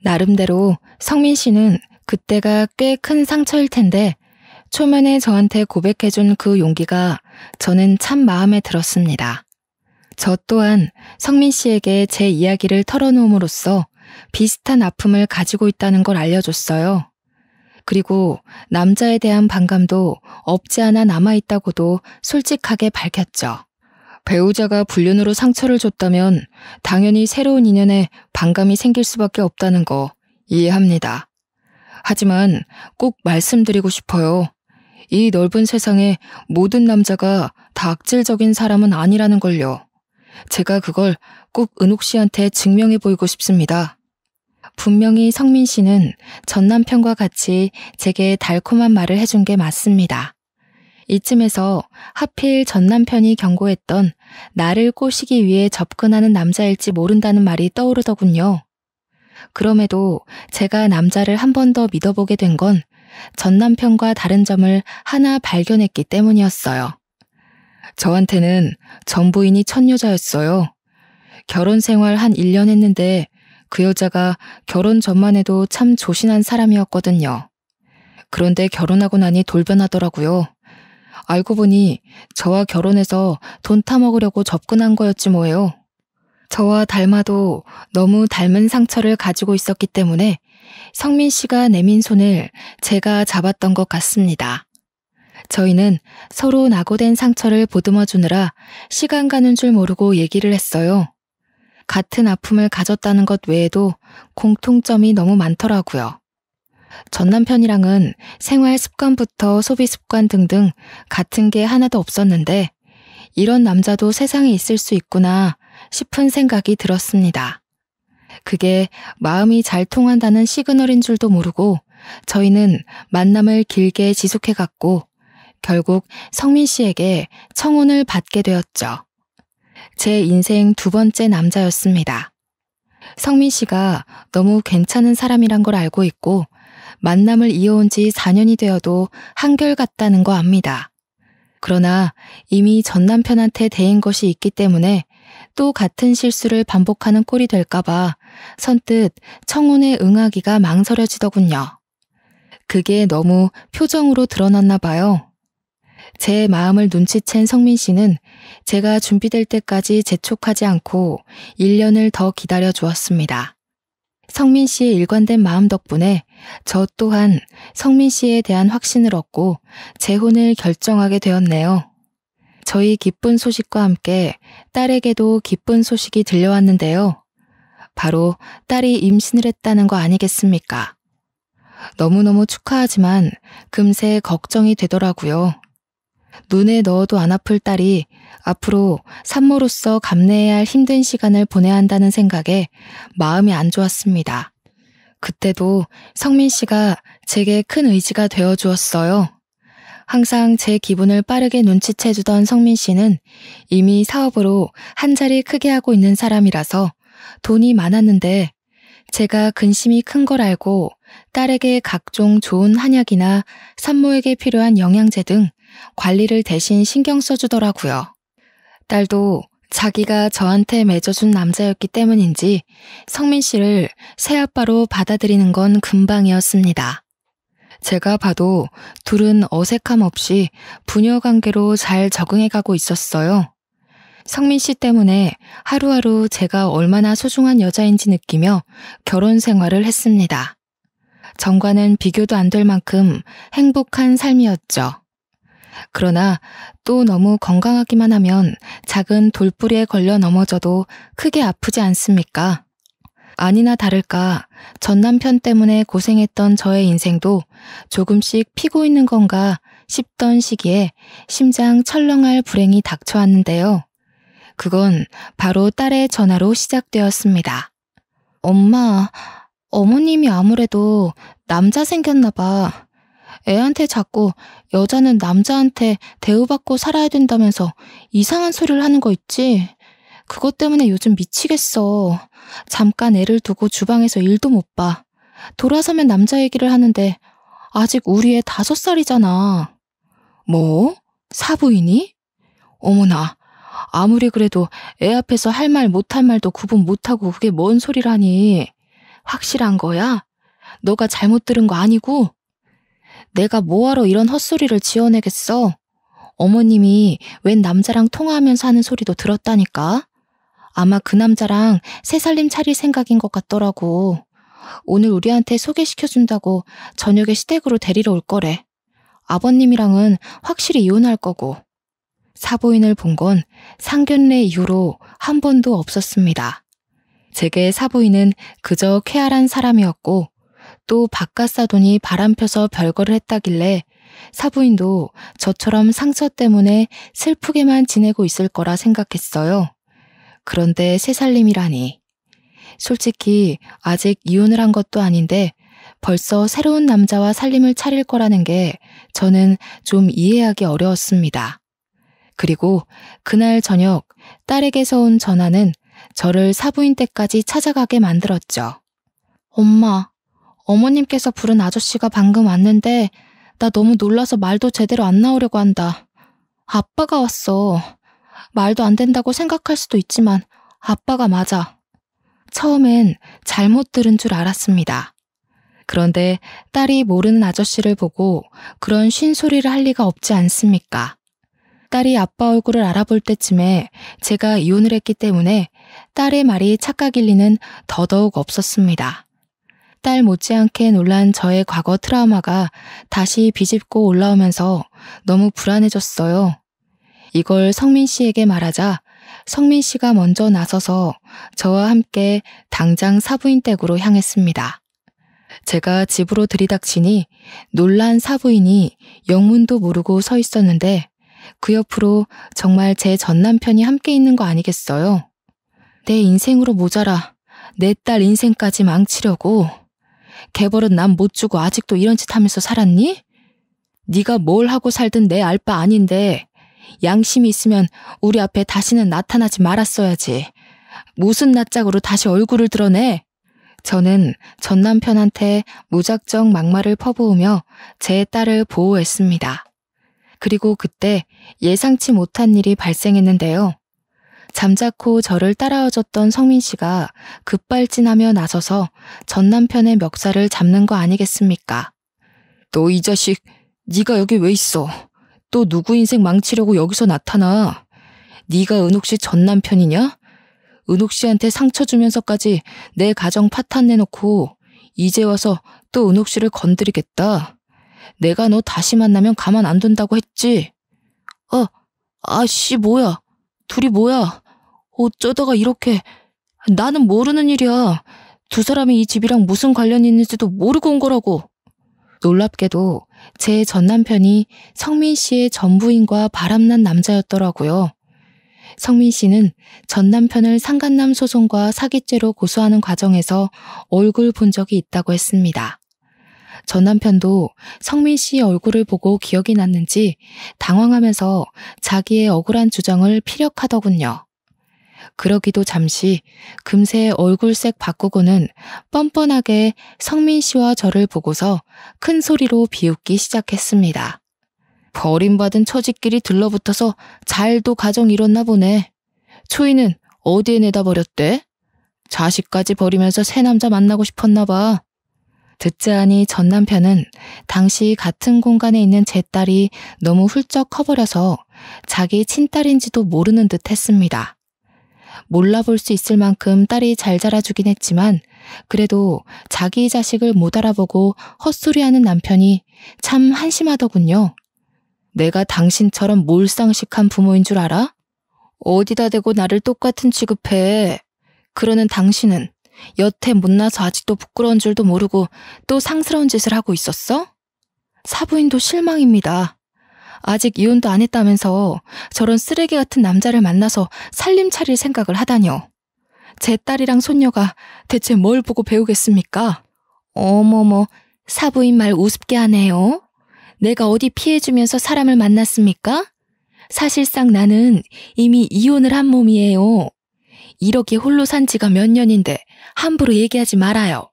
나름대로 성민 씨는 그때가 꽤 큰 상처일 텐데 초면에 저한테 고백해준 그 용기가 저는 참 마음에 들었습니다. 저 또한 성민 씨에게 제 이야기를 털어놓음으로써 비슷한 아픔을 가지고 있다는 걸 알려줬어요. 그리고 남자에 대한 반감도 없지 않아 남아있다고도 솔직하게 밝혔죠. 배우자가 불륜으로 상처를 줬다면 당연히 새로운 인연에 반감이 생길 수밖에 없다는 거 이해합니다. 하지만 꼭 말씀드리고 싶어요. 이 넓은 세상에 모든 남자가 다 악질적인 사람은 아니라는 걸요. 제가 그걸 꼭 은옥 씨한테 증명해 보이고 싶습니다. 분명히 성민 씨는 전 남편과 같이 제게 달콤한 말을 해준 게 맞습니다. 이쯤에서 하필 전 남편이 경고했던 나를 꼬시기 위해 접근하는 남자일지 모른다는 말이 떠오르더군요. 그럼에도 제가 남자를 한 번 더 믿어보게 된 건 전 남편과 다른 점을 하나 발견했기 때문이었어요. 저한테는 전 부인이 첫 여자였어요. 결혼 생활 한 1년 했는데 그 여자가 결혼 전만 해도 참 조신한 사람이었거든요. 그런데 결혼하고 나니 돌변하더라고요. 알고 보니 저와 결혼해서 돈 타먹으려고 접근한 거였지 뭐예요. 저와 닮아도 너무 닮은 상처를 가지고 있었기 때문에 성민 씨가 내민 손을 제가 잡았던 것 같습니다. 저희는 서로 낙오된 상처를 보듬어 주느라 시간 가는 줄 모르고 얘기를 했어요. 같은 아픔을 가졌다는 것 외에도 공통점이 너무 많더라고요. 전 남편이랑은 생활 습관부터 소비 습관 등등 같은 게 하나도 없었는데 이런 남자도 세상에 있을 수 있구나 싶은 생각이 들었습니다. 그게 마음이 잘 통한다는 시그널인 줄도 모르고 저희는 만남을 길게 지속해갔고 결국 성민 씨에게 청혼을 받게 되었죠. 제 인생 두 번째 남자였습니다. 성민 씨가 너무 괜찮은 사람이란 걸 알고 있고 만남을 이어온 지 4년이 되어도 한결같다는 거 압니다. 그러나 이미 전 남편한테 대인 것이 있기 때문에 또 같은 실수를 반복하는 꼴이 될까봐 선뜻 청혼에 응하기가 망설여지더군요. 그게 너무 표정으로 드러났나 봐요. 제 마음을 눈치챈 성민 씨는 제가 준비될 때까지 재촉하지 않고 1년을 더 기다려 주었습니다. 성민 씨의 일관된 마음 덕분에 저 또한 성민 씨에 대한 확신을 얻고 재혼을 결정하게 되었네요. 저희 기쁜 소식과 함께 딸에게도 기쁜 소식이 들려왔는데요. 바로 딸이 임신을 했다는 거 아니겠습니까? 너무너무 축하하지만 금세 걱정이 되더라고요. 눈에 넣어도 안 아플 딸이 앞으로 산모로서 감내해야 할 힘든 시간을 보내야 한다는 생각에 마음이 안 좋았습니다. 그때도 성민 씨가 제게 큰 의지가 되어 주었어요. 항상 제 기분을 빠르게 눈치채주던 성민 씨는 이미 사업으로 한 자리 크게 하고 있는 사람이라서 돈이 많았는데 제가 근심이 큰 걸 알고 딸에게 각종 좋은 한약이나 산모에게 필요한 영양제 등 관리를 대신 신경 써주더라고요. 딸도 자기가 저한테 맺어준 남자였기 때문인지 성민 씨를 새아빠로 받아들이는 건 금방이었습니다. 제가 봐도 둘은 어색함 없이 부녀 관계로 잘 적응해가고 있었어요. 성민 씨 때문에 하루하루 제가 얼마나 소중한 여자인지 느끼며 결혼 생활을 했습니다. 전과는 비교도 안 될 만큼 행복한 삶이었죠. 그러나 또 너무 건강하기만 하면 작은 돌부리에 걸려 넘어져도 크게 아프지 않습니까? 아니나 다를까 전 남편 때문에 고생했던 저의 인생도 조금씩 피고 있는 건가 싶던 시기에 심장 철렁할 불행이 닥쳐왔는데요. 그건 바로 딸의 전화로 시작되었습니다. 엄마, 어머님이 아무래도 남자 생겼나 봐. 애한테 자꾸 여자는 남자한테 대우받고 살아야 된다면서 이상한 소리를 하는 거 있지? 그것 때문에 요즘 미치겠어. 잠깐 애를 두고 주방에서 일도 못 봐. 돌아서면 남자 얘기를 하는데 아직 우리 애 5살이잖아. 뭐? 사부인이? 어머나, 아무리 그래도 애 앞에서 할 말 못할 말도 구분 못하고 그게 뭔 소리라니. 확실한 거야? 너가 잘못 들은 거 아니고? 내가 뭐하러 이런 헛소리를 지어내겠어? 어머님이 웬 남자랑 통화하면서 하는 소리도 들었다니까? 아마 그 남자랑 새살림 차릴 생각인 것 같더라고. 오늘 우리한테 소개시켜준다고 저녁에 시댁으로 데리러 올 거래. 아버님이랑은 확실히 이혼할 거고. 사부인을 본 건 상견례 이후로 한 번도 없었습니다. 제게 사부인은 그저 쾌활한 사람이었고 또 바깥 사돈이 바람 펴서 별거를 했다길래 사부인도 저처럼 상처 때문에 슬프게만 지내고 있을 거라 생각했어요. 그런데 새살림이라니. 솔직히 아직 이혼을 한 것도 아닌데 벌써 새로운 남자와 살림을 차릴 거라는 게 저는 좀 이해하기 어려웠습니다. 그리고 그날 저녁 딸에게서 온 전화는 저를 사부인 댁까지 찾아가게 만들었죠. 엄마, 어머님께서 부른 아저씨가 방금 왔는데 나 너무 놀라서 말도 제대로 안 나오려고 한다. 아빠가 왔어. 말도 안 된다고 생각할 수도 있지만 아빠가 맞아. 처음엔 잘못 들은 줄 알았습니다. 그런데 딸이 모르는 아저씨를 보고 그런 쉰소리를 할 리가 없지 않습니까? 딸이 아빠 얼굴을 알아볼 때쯤에 제가 이혼을 했기 때문에 딸의 말이 착각일 리는 더더욱 없었습니다. 딸 못지않게 놀란 저의 과거 트라우마가 다시 비집고 올라오면서 너무 불안해졌어요. 이걸 성민 씨에게 말하자 성민 씨가 먼저 나서서 저와 함께 당장 사부인 댁으로 향했습니다. 제가 집으로 들이닥치니 놀란 사부인이 영문도 모르고 서 있었는데 그 옆으로 정말 제 전남편이 함께 있는 거 아니겠어요? 내 인생으로 모자라 내 딸 인생까지 망치려고. 개벌은 남 못 주고 아직도 이런 짓 하면서 살았니? 네가 뭘 하고 살든 내 알 바 아닌데 양심이 있으면 우리 앞에 다시는 나타나지 말았어야지. 무슨 낯짝으로 다시 얼굴을 드러내? 저는 전 남편한테 무작정 막말을 퍼부으며 제 딸을 보호했습니다. 그리고 그때 예상치 못한 일이 발생했는데요. 잠자코 저를 따라와줬던 성민 씨가 급발진하며 나서서 전 남편의 멱살을 잡는 거 아니겠습니까? 너 이 자식, 네가 여기 왜 있어? 또 누구 인생 망치려고 여기서 나타나? 네가 은옥 씨 전 남편이냐? 은옥 씨한테 상처 주면서까지 내 가정 파탄 내놓고 이제 와서 또 은옥 씨를 건드리겠다. 내가 너 다시 만나면 가만 안 둔다고 했지? 아씨 뭐야? 둘이 뭐야? 어쩌다가 이렇게. 나는 모르는 일이야. 두 사람이 이 집이랑 무슨 관련이 있는지도 모르고 온 거라고. 놀랍게도 제 전남편이 성민 씨의 전부인과 바람난 남자였더라고요. 성민 씨는 전남편을 상간남 소송과 사기죄로 고소하는 과정에서 얼굴 본 적이 있다고 했습니다. 전남편도 성민 씨의 얼굴을 보고 기억이 났는지 당황하면서 자기의 억울한 주장을 피력하더군요. 그러기도 잠시 금세 얼굴색 바꾸고는 뻔뻔하게 성민 씨와 저를 보고서 큰 소리로 비웃기 시작했습니다. 버림받은 처지끼리 들러붙어서 잘도 가정 이뤘나 보네. 초이는 어디에 내다 버렸대? 자식까지 버리면서 새 남자 만나고 싶었나 봐. 듣자 하니 전 남편은 당시 같은 공간에 있는 제 딸이 너무 훌쩍 커버려서 자기 친딸인지도 모르는 듯 했습니다. 몰라볼 수 있을 만큼 딸이 잘 자라주긴 했지만 그래도 자기 자식을 못 알아보고 헛소리하는 남편이 참 한심하더군요. 내가 당신처럼 몰상식한 부모인 줄 알아? 어디다 대고 나를 똑같은 취급해. 그러는 당신은 여태 못나서 아직도 부끄러운 줄도 모르고 또 상스러운 짓을 하고 있었어? 사부인도 실망입니다. 아직 이혼도 안 했다면서 저런 쓰레기 같은 남자를 만나서 살림 차릴 생각을 하다뇨. 제 딸이랑 손녀가 대체 뭘 보고 배우겠습니까? 어머머, 사부인 말 우습게 하네요. 내가 어디 피해주면서 사람을 만났습니까? 사실상 나는 이미 이혼을 한 몸이에요. 이렇게 홀로 산 지가 몇 년인데 함부로 얘기하지 말아요.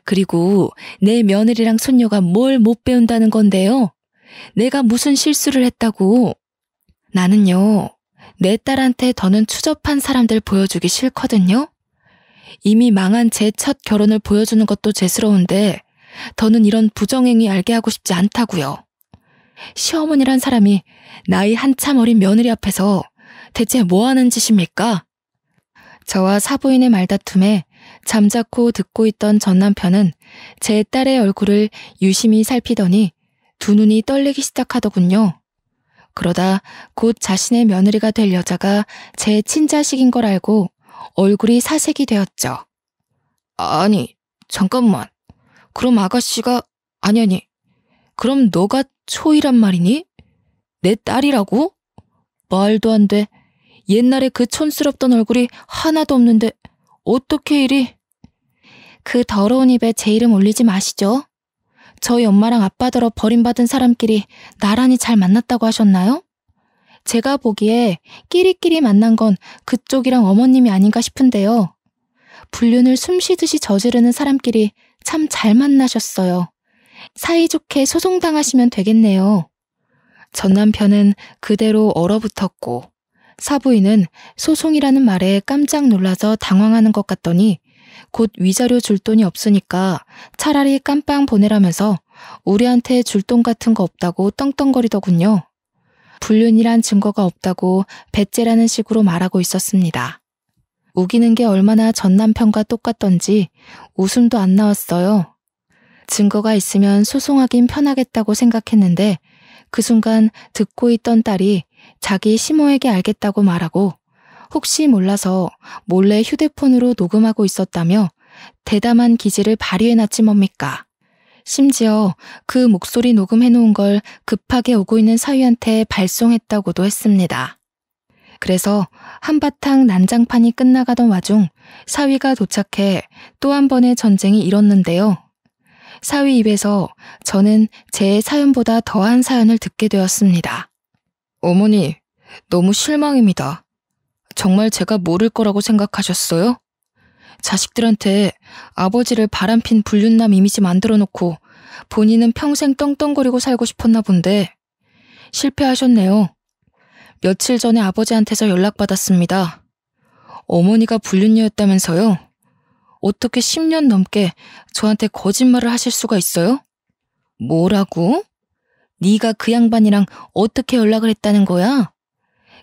그리고 내 며느리랑 손녀가 뭘 못 배운다는 건데요. 내가 무슨 실수를 했다고. 나는요, 내 딸한테 더는 추접한 사람들 보여주기 싫거든요. 이미 망한 제 첫 결혼을 보여주는 것도 죄스러운데 더는 이런 부정행위 알게 하고 싶지 않다고요. 시어머니란 사람이 나이 한참 어린 며느리 앞에서 대체 뭐 하는 짓입니까? 저와 사부인의 말다툼에 잠자코 듣고 있던 전 남편은 제 딸의 얼굴을 유심히 살피더니 두 눈이 떨리기 시작하더군요. 그러다 곧 자신의 며느리가 될 여자가 제 친자식인 걸 알고 얼굴이 사색이 되었죠. 아니, 잠깐만. 그럼 아가씨가, 아니. 그럼 너가 초이란 말이니? 내 딸이라고? 말도 안 돼. 옛날에 그 촌스럽던 얼굴이 하나도 없는데 어떻게 이리? 그 더러운 입에 제 이름 올리지 마시죠. 저희 엄마랑 아빠더러 버림받은 사람끼리 나란히 잘 만났다고 하셨나요? 제가 보기에 끼리끼리 만난 건 그쪽이랑 어머님이 아닌가 싶은데요. 불륜을 숨쉬듯이 저지르는 사람끼리 참 잘 만나셨어요. 사이좋게 소송당하시면 되겠네요. 전 남편은 그대로 얼어붙었고 사부인은 소송이라는 말에 깜짝 놀라서 당황하는 것 같더니 곧 위자료 줄 돈이 없으니까 차라리 깜빵 보내라면서 우리한테 줄 돈 같은 거 없다고 떵떵거리더군요. 불륜이란 증거가 없다고 배째라는 식으로 말하고 있었습니다. 우기는 게 얼마나 전 남편과 똑같던지 웃음도 안 나왔어요. 증거가 있으면 소송하긴 편하겠다고 생각했는데 그 순간 듣고 있던 딸이 자기 시모에게 알겠다고 말하고 혹시 몰라서 몰래 휴대폰으로 녹음하고 있었다며 대담한 기질을 발휘해놨지 뭡니까. 심지어 그 목소리 녹음해놓은 걸 급하게 오고 있는 사위한테 발송했다고도 했습니다. 그래서 한바탕 난장판이 끝나가던 와중 사위가 도착해 또 한 번의 전쟁이 일었는데요. 사위 입에서 저는 제 사연보다 더한 사연을 듣게 되었습니다. 어머니, 너무 실망입니다. 정말 제가 모를 거라고 생각하셨어요? 자식들한테 아버지를 바람핀 불륜남 이미지 만들어 놓고 본인은 평생 떵떵거리고 살고 싶었나 본데 실패하셨네요. 며칠 전에 아버지한테서 연락받았습니다. 어머니가 불륜녀였다면서요? 어떻게 10년 넘게 저한테 거짓말을 하실 수가 있어요? 뭐라고? 네가 그 양반이랑 어떻게 연락을 했다는 거야?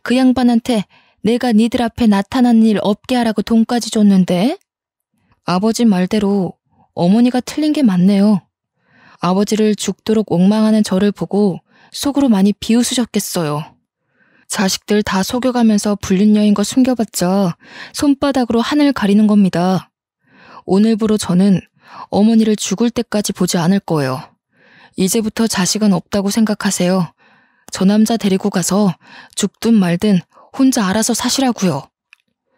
그 양반한테 내가 니들 앞에 나타난 일 없게 하라고 돈까지 줬는데? 아버지 말대로 어머니가 틀린 게 맞네요. 아버지를 죽도록 옥망하는 저를 보고 속으로 많이 비웃으셨겠어요. 자식들 다 속여가면서 불륜녀인 거 숨겨봤자 손바닥으로 하늘 가리는 겁니다. 오늘부로 저는 어머니를 죽을 때까지 보지 않을 거예요. 이제부터 자식은 없다고 생각하세요. 저 남자 데리고 가서 죽든 말든 혼자 알아서 사시라고요.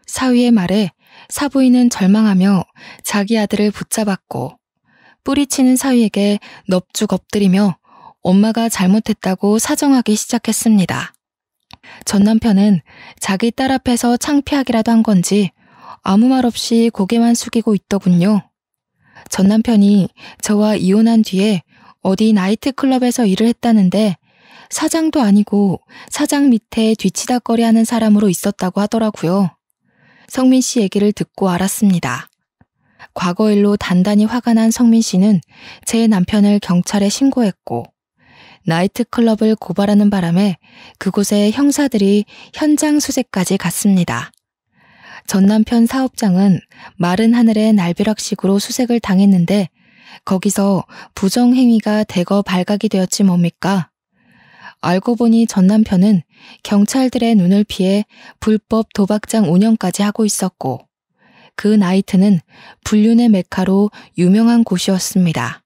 사위의 말에 사부인은 절망하며 자기 아들을 붙잡았고 뿌리치는 사위에게 넙죽 엎드리며 엄마가 잘못했다고 사정하기 시작했습니다. 전 남편은 자기 딸 앞에서 창피하기라도 한 건지 아무 말 없이 고개만 숙이고 있더군요. 전 남편이 저와 이혼한 뒤에 어디 나이트클럽에서 일을 했다는데 사장도 아니고 사장 밑에 뒤치다꺼리하는 사람으로 있었다고 하더라고요. 성민 씨 얘기를 듣고 알았습니다. 과거 일로 단단히 화가 난 성민 씨는 제 남편을 경찰에 신고했고 나이트클럽을 고발하는 바람에 그곳에 형사들이 현장 수색까지 갔습니다. 전 남편 사업장은 마른 하늘의 날벼락식으로 수색을 당했는데 거기서 부정행위가 대거 발각이 되었지 뭡니까? 알고 보니 전 남편은 경찰들의 눈을 피해 불법 도박장 운영까지 하고 있었고 그 나이트는 불륜의 메카로 유명한 곳이었습니다.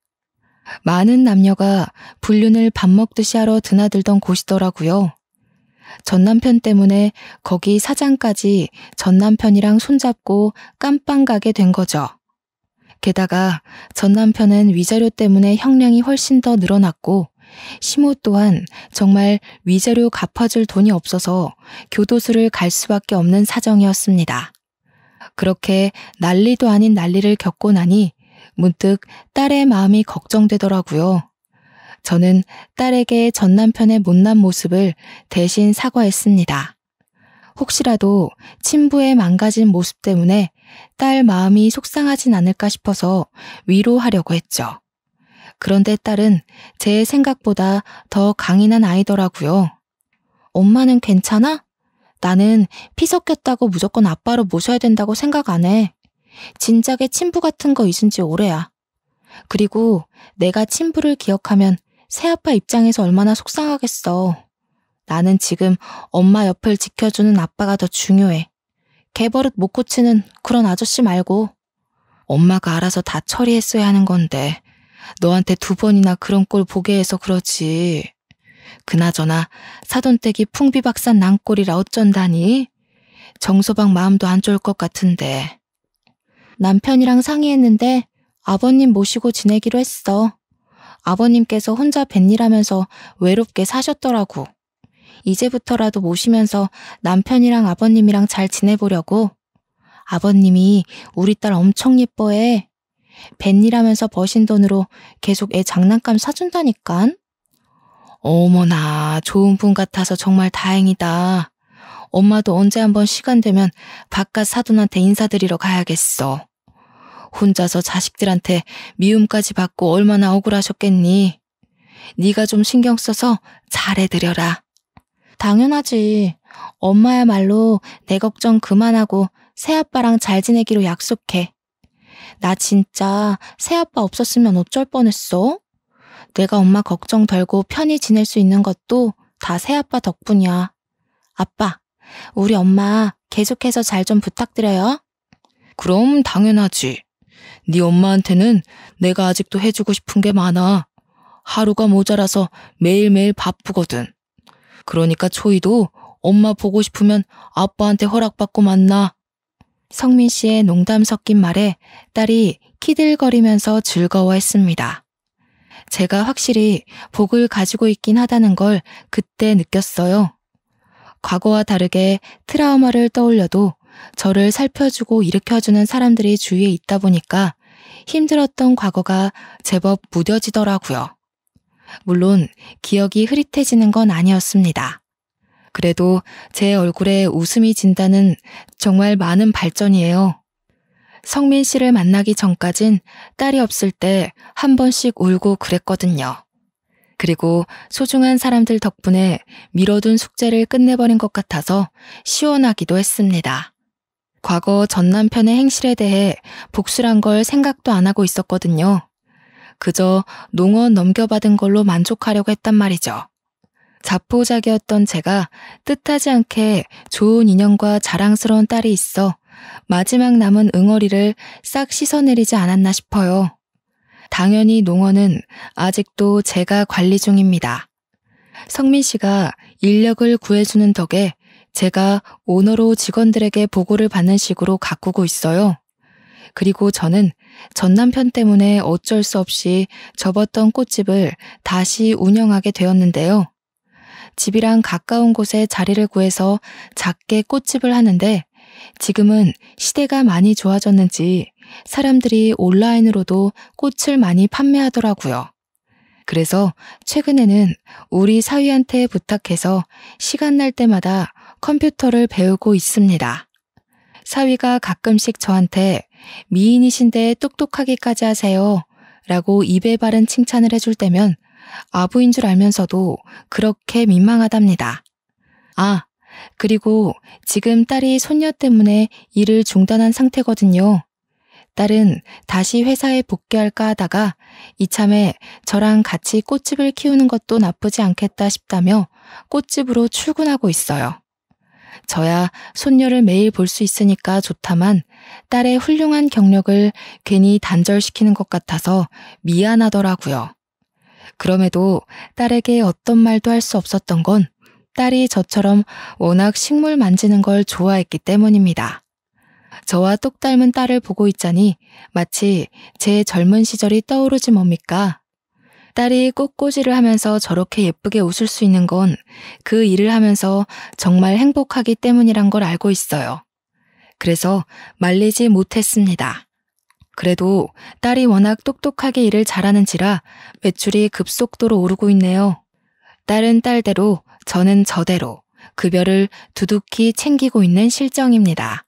많은 남녀가 불륜을 밥 먹듯이 하러 드나들던 곳이더라고요. 전 남편 때문에 거기 사장까지 전 남편이랑 손잡고 깜빵 가게 된 거죠. 게다가 전 남편은 위자료 때문에 형량이 훨씬 더 늘어났고 시모 또한 정말 위자료 갚아줄 돈이 없어서 교도소를 갈 수밖에 없는 사정이었습니다. 그렇게 난리도 아닌 난리를 겪고 나니 문득 딸의 마음이 걱정되더라고요. 저는 딸에게 전 남편의 못난 모습을 대신 사과했습니다. 혹시라도 친부의 망가진 모습 때문에 딸 마음이 속상하진 않을까 싶어서 위로하려고 했죠. 그런데 딸은 제 생각보다 더 강인한 아이더라고요. 엄마는 괜찮아? 나는 피 섞였다고 무조건 아빠로 모셔야 된다고 생각 안 해. 진작에 친부 같은 거 잊은 지 오래야. 그리고 내가 친부를 기억하면 새아빠 입장에서 얼마나 속상하겠어. 나는 지금 엄마 옆을 지켜주는 아빠가 더 중요해. 개버릇 못 고치는 그런 아저씨 말고. 엄마가 알아서 다 처리했어야 하는 건데 너한테 2번이나 그런 꼴 보게 해서 그러지. 그나저나 사돈댁이 풍비박산 난 꼴이라 어쩐다니? 정서방 마음도 안 좋을 것 같은데. 남편이랑 상의했는데 아버님 모시고 지내기로 했어. 아버님께서 혼자 뱃일하면서 외롭게 사셨더라고. 이제부터라도 모시면서 남편이랑 아버님이랑 잘 지내보려고. 아버님이 우리 딸 엄청 예뻐해. 뱃일하면서 버신 돈으로 계속 애 장난감 사준다니깐. 어머나, 좋은 분 같아서 정말 다행이다. 엄마도 언제 한번 시간 되면 바깥 사돈한테 인사드리러 가야겠어. 혼자서 자식들한테 미움까지 받고 얼마나 억울하셨겠니. 네가 좀 신경 써서 잘해드려라. 당연하지. 엄마야말로 내 걱정 그만하고 새아빠랑 잘 지내기로 약속해. 나 진짜 새아빠 없었으면 어쩔 뻔했어. 내가 엄마 걱정 덜고 편히 지낼 수 있는 것도 다 새아빠 덕분이야. 아빠, 우리 엄마 계속해서 잘 좀 부탁드려요. 그럼 당연하지. 네 엄마한테는 내가 아직도 해주고 싶은 게 많아. 하루가 모자라서 매일매일 바쁘거든. 그러니까 초이도 엄마 보고 싶으면 아빠한테 허락받고 만나. 성민 씨의 농담 섞인 말에 딸이 키들거리면서 즐거워했습니다. 제가 확실히 복을 가지고 있긴 하다는 걸 그때 느꼈어요. 과거와 다르게 트라우마를 떠올려도 저를 살펴주고 일으켜주는 사람들이 주위에 있다 보니까 힘들었던 과거가 제법 무뎌지더라고요. 물론 기억이 흐릿해지는 건 아니었습니다. 그래도 제 얼굴에 웃음이 진다는 정말 많은 발전이에요. 성민 씨를 만나기 전까진 딸이 없을 때 한 번씩 울고 그랬거든요. 그리고 소중한 사람들 덕분에 미뤄둔 숙제를 끝내버린 것 같아서 시원하기도 했습니다. 과거 전 남편의 행실에 대해 복수란 걸 생각도 안 하고 있었거든요. 그저 농원 넘겨받은 걸로 만족하려고 했단 말이죠. 자포자기였던 제가 뜻하지 않게 좋은 인연과 자랑스러운 딸이 있어 마지막 남은 응어리를 싹 씻어내리지 않았나 싶어요. 당연히 농원은 아직도 제가 관리 중입니다. 성민 씨가 인력을 구해주는 덕에 제가 오너로 직원들에게 보고를 받는 식으로 가꾸고 있어요. 그리고 저는 전 남편 때문에 어쩔 수 없이 접었던 꽃집을 다시 운영하게 되었는데요. 집이랑 가까운 곳에 자리를 구해서 작게 꽃집을 하는데 지금은 시대가 많이 좋아졌는지 사람들이 온라인으로도 꽃을 많이 판매하더라고요. 그래서 최근에는 우리 사위한테 부탁해서 시간 날 때마다 컴퓨터를 배우고 있습니다. 사위가 가끔씩 저한테 미인이신데 똑똑하기까지 하세요 라고 입에 바른 칭찬을 해줄 때면 아부인 줄 알면서도 그렇게 민망하답니다. 아, 그리고 지금 딸이 손녀 때문에 일을 중단한 상태거든요. 딸은 다시 회사에 복귀할까 하다가 이참에 저랑 같이 꽃집을 키우는 것도 나쁘지 않겠다 싶다며 꽃집으로 출근하고 있어요. 저야 손녀를 매일 볼 수 있으니까 좋다만 딸의 훌륭한 경력을 괜히 단절시키는 것 같아서 미안하더라고요. 그럼에도 딸에게 어떤 말도 할 수 없었던 건 딸이 저처럼 워낙 식물 만지는 걸 좋아했기 때문입니다. 저와 똑 닮은 딸을 보고 있자니 마치 제 젊은 시절이 떠오르지 뭡니까? 딸이 꽃꽂이를 하면서 저렇게 예쁘게 웃을 수 있는 건 그 일을 하면서 정말 행복하기 때문이란 걸 알고 있어요. 그래서 말리지 못했습니다. 그래도 딸이 워낙 똑똑하게 일을 잘하는지라 매출이 급속도로 오르고 있네요. 딸은 딸대로 저는 저대로 급여를 두둑히 챙기고 있는 실정입니다.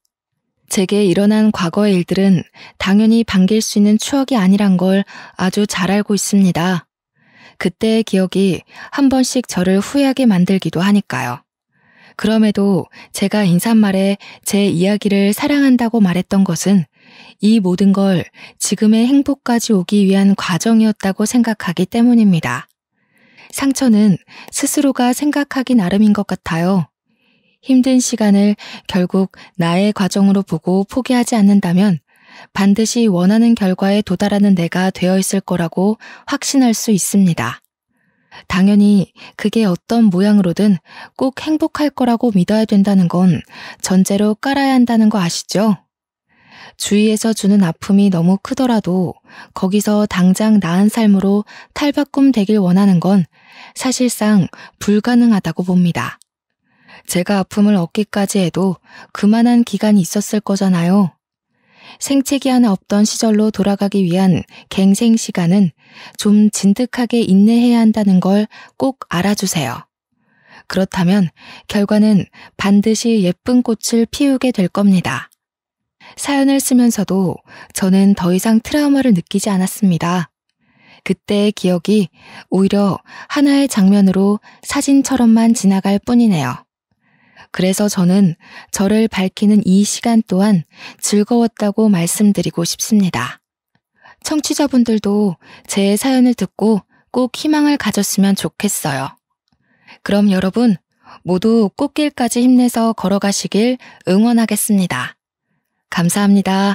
제게 일어난 과거의 일들은 당연히 반길 수 있는 추억이 아니란 걸 아주 잘 알고 있습니다. 그때의 기억이 한 번씩 저를 후회하게 만들기도 하니까요. 그럼에도 제가 인사말에 제 이야기를 사랑한다고 말했던 것은 이 모든 걸 지금의 행복까지 오기 위한 과정이었다고 생각하기 때문입니다. 상처는 스스로가 생각하기 나름인 것 같아요. 힘든 시간을 결국 나의 과정으로 보고 포기하지 않는다면 반드시 원하는 결과에 도달하는 내가 되어 있을 거라고 확신할 수 있습니다. 당연히 그게 어떤 모양으로든 꼭 행복할 거라고 믿어야 된다는 건 전제로 깔아야 한다는 거 아시죠? 주위에서 주는 아픔이 너무 크더라도 거기서 당장 나은 삶으로 탈바꿈 되길 원하는 건 사실상 불가능하다고 봅니다. 제가 아픔을 얻기까지 해도 그만한 기간이 있었을 거잖아요. 생채기 하나 없던 시절로 돌아가기 위한 갱생 시간은 좀 진득하게 인내해야 한다는 걸 꼭 알아주세요. 그렇다면 결과는 반드시 예쁜 꽃을 피우게 될 겁니다. 사연을 쓰면서도 저는 더 이상 트라우마를 느끼지 않았습니다. 그때의 기억이 오히려 하나의 장면으로 사진처럼만 지나갈 뿐이네요. 그래서 저는 저를 밝히는 이 시간 또한 즐거웠다고 말씀드리고 싶습니다. 청취자분들도 제 사연을 듣고 꼭 희망을 가졌으면 좋겠어요. 그럼 여러분 모두 꽃길까지 힘내서 걸어가시길 응원하겠습니다. 감사합니다.